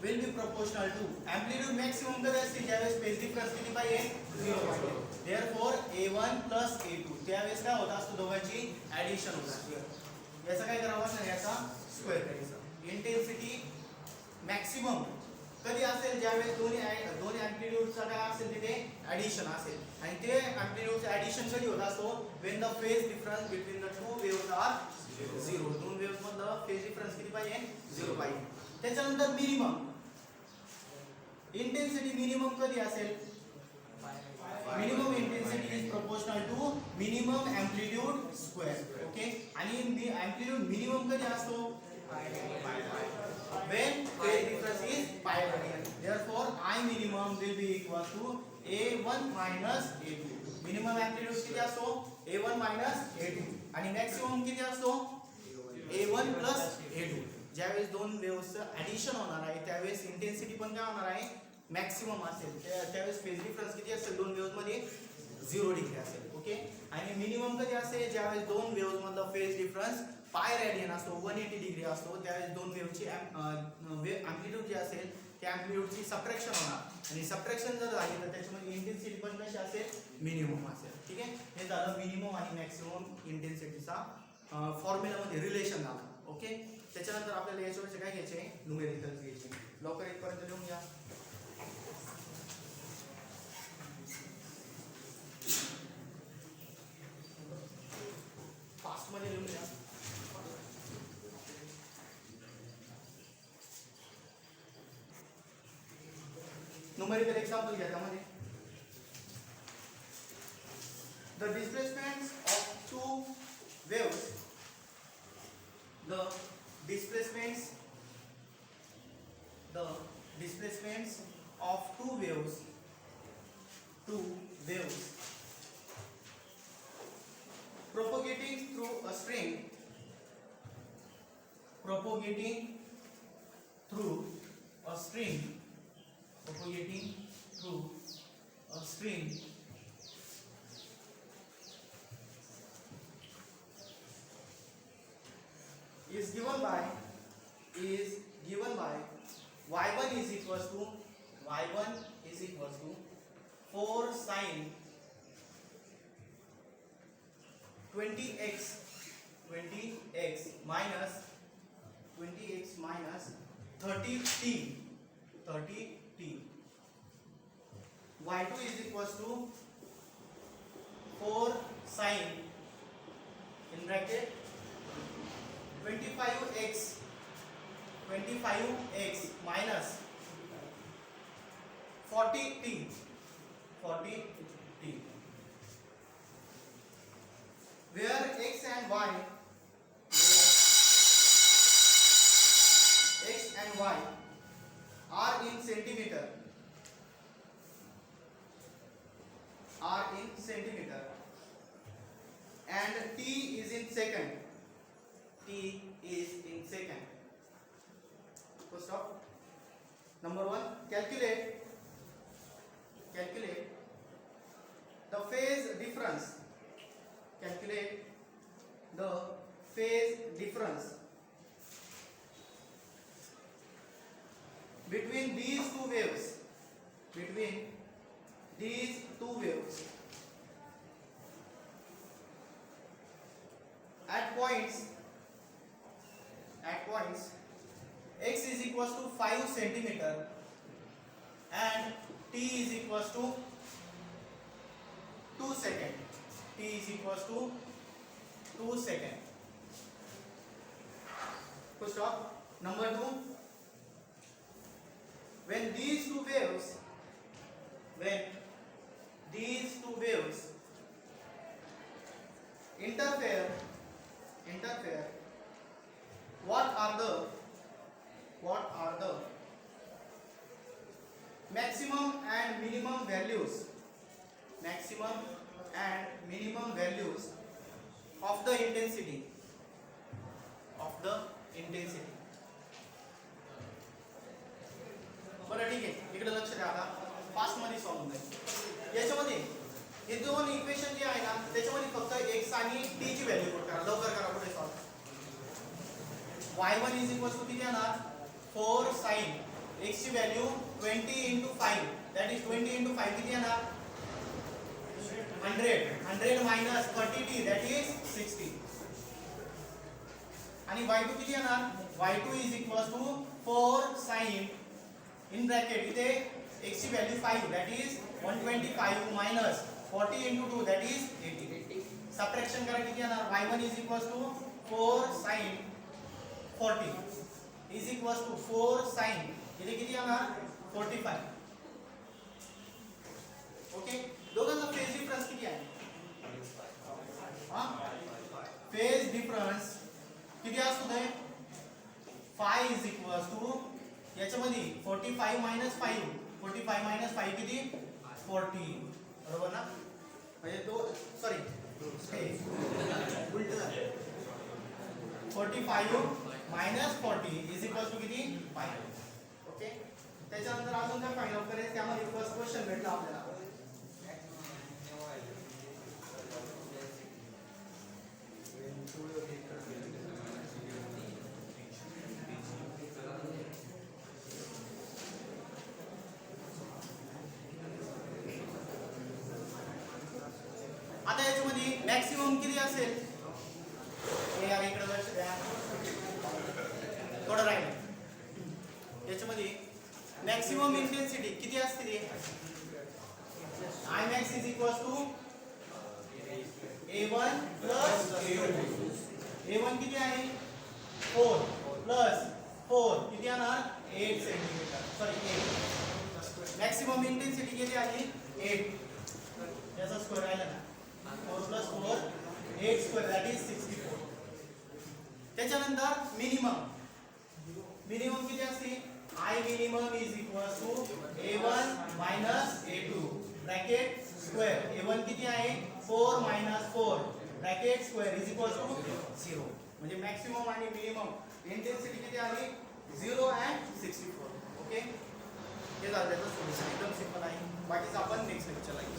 will be proportional to amplitude maximum कधी असते ज्यावेळेस फेज डिफरन्स किती पाहिजे 0 पाहिजे. therefore a1 plus a2 त्यावेळेस काय होत असतो दोघांची ऍडिशन होत असते. याचा काय करावं लागणार याचा स्क्वेअर करायचा. इंटेन्सिटी मॅक्सिमम कधी असेल ज्यावेळेस दोन्ही एम्प्लिट्यूडचा काय असेल तिथे ऍडिशन असेल आणि ते एम्प्लिट्यूडचं ऍडिशन कधी होत असतो when the phase difference between the two waves are 0. दोन वेव्स मधलं फेज डिफरन्स किती पाहिजे 0 पाहिजे. त्याच्यानंतर मिनिमम इंटेन्सिटी मिनिमम कधी असेल minimum intensity is proportional to minimum amplitude square. Okay आणि एम्प्लिट्यूड मिनिमम कधी असतो when phase difference is pi radian. therefore I minimum will be equal to a1 minus a2. Minimum amplitude किती असतो a1 minus a2 आणि maximum किती असतो a1 plus a2. ज्यावेळेस दोन वेव्हचं ऍडिशन होणार आहे त्यावेळेस इंटेन्सिटी पण काय होणार आहे मॅक्सिमम असेल. त्यावेळेस फेज डिफरन्स किती असेल दोन वेव्ह मध्ये 0 डिग्री असेल. ओके आणि मिनिमम कधी असेल ज्यावेळेस दोन वेव्ह मधला फेज डिफरन्स पाय रेडियन असतो 180 डिग्री असतो. त्यावेळेस दोन वेव्हची एम्प्लिट्यूड जे असेल त्या एम्प्लिट्यूडची सबट्रॅक्शन होणार आणि सबट्रॅक्शन जर झाली तर त्याच्यामध्ये इंटेन्सिटी पण कशी असेल मिनिमम असेल. ठीक आहे हे झालं मिनिमम आणि मॅक्सिमम इंटेन्सिटीचा फॉर्म्युलामध्ये रिलेशन झालं. ओके त्याच्यानंतर आपल्याला याच्यावरचे काय घ्यायचे न्यूमेरिकल्स घ्यायचे. लवकर इथपर्यंत लिहून घ्या. फास्ट मध्ये लिहून घ्या. न्यूमेरिकल एक्झाम्पल घ्या. त्यामध्ये the displacements of two waves the displacements of two waves propagating through a string given by y1 is equals to 4 sin 20x minus 30t. y2 is equals to 4 sin in bracket 25x minus 40t, where x and y are in centimeter, and t is in second. So stop. Number 1, calculate the phase difference. Between these two waves. At points x is equals to 5 centimeter and t is equals to 2 second. Full stop. Number 2, when these two waves interfere, what are the maximum and minimum values of the intensity. बरं ठीक आहे, इकडे लक्ष द्या. आता fast मध्ये solve होईल. याच्यामध्ये हे दोन इक्वेशन जे आहे ना, त्याच्यामध्ये फक्त x आणि t ची व्हॅल्यू पुट करा. लवकर करा. पुढे solve. y1 is equal to किती येणार? 4 sin x ची value 20 into 5, that is 20 into 5 किती येणार? 100 minus 30t, दॅट इज 60. आणि y2 किती येणार? y2 is equal to 4 sin in bracket इथे x ची value 5, that is 125 minus 40 into 2, that is 80. Subtraction करा. किती येणार? y1 is equal to 4 sin 40 is equal to 4 sin इथे किती येणार? 45. ओके. दोघांचा फेज डिफरन्स किती आहे? फेज डिफरन्स किती असतो ते? 5 इज इक्वल टू याच्यामध्ये 45 minus 5 किती? 40. बरोबर ना? म्हणजे तो सॉरी उलट झालं. 45 minus 40 इज इक्वल टू किती? 5. ओके. त्याच्यानंतर अजून काय फाइंड आउट करायचं? त्यामध्ये फर्स्ट क्वेश्चन भेटला आपल्याला. आता याच्यामध्ये मॅक्सिमम किती असेल? हे यार इकडे लक्ष द्या. थोडं राहील. याच्यामध्ये मॅक्सिमम इंटेन्सिटी किती असते ते? Imax is equals to A1 plus A2. A1 किती आहे? 4 plus 4 किती येणार? 8 सेंटीमीटर. सॉरी 8. मॅक्सिमम इंटेन्सिटी किती आली? 8. याचा स्क्वेअर आला ना. 4 plus 4 8 square, that is 64. त्याच्यानंतर मिनिमम किती असते? I minimum is equals to A1 minus A2 bracket square. A1 किती आहे? 4 minus 4 bracket square is equals to 0. म्हणजे मॅक्सिमम आणि मिनिमम इंटेन्सिटी किती आली? 0 and 64. ओके. हे झालं त्याचं सोल्युशन. एकदम सिंपल आहे. बाकीचं आपण नेक्स्ट लेक्चरला घेऊ.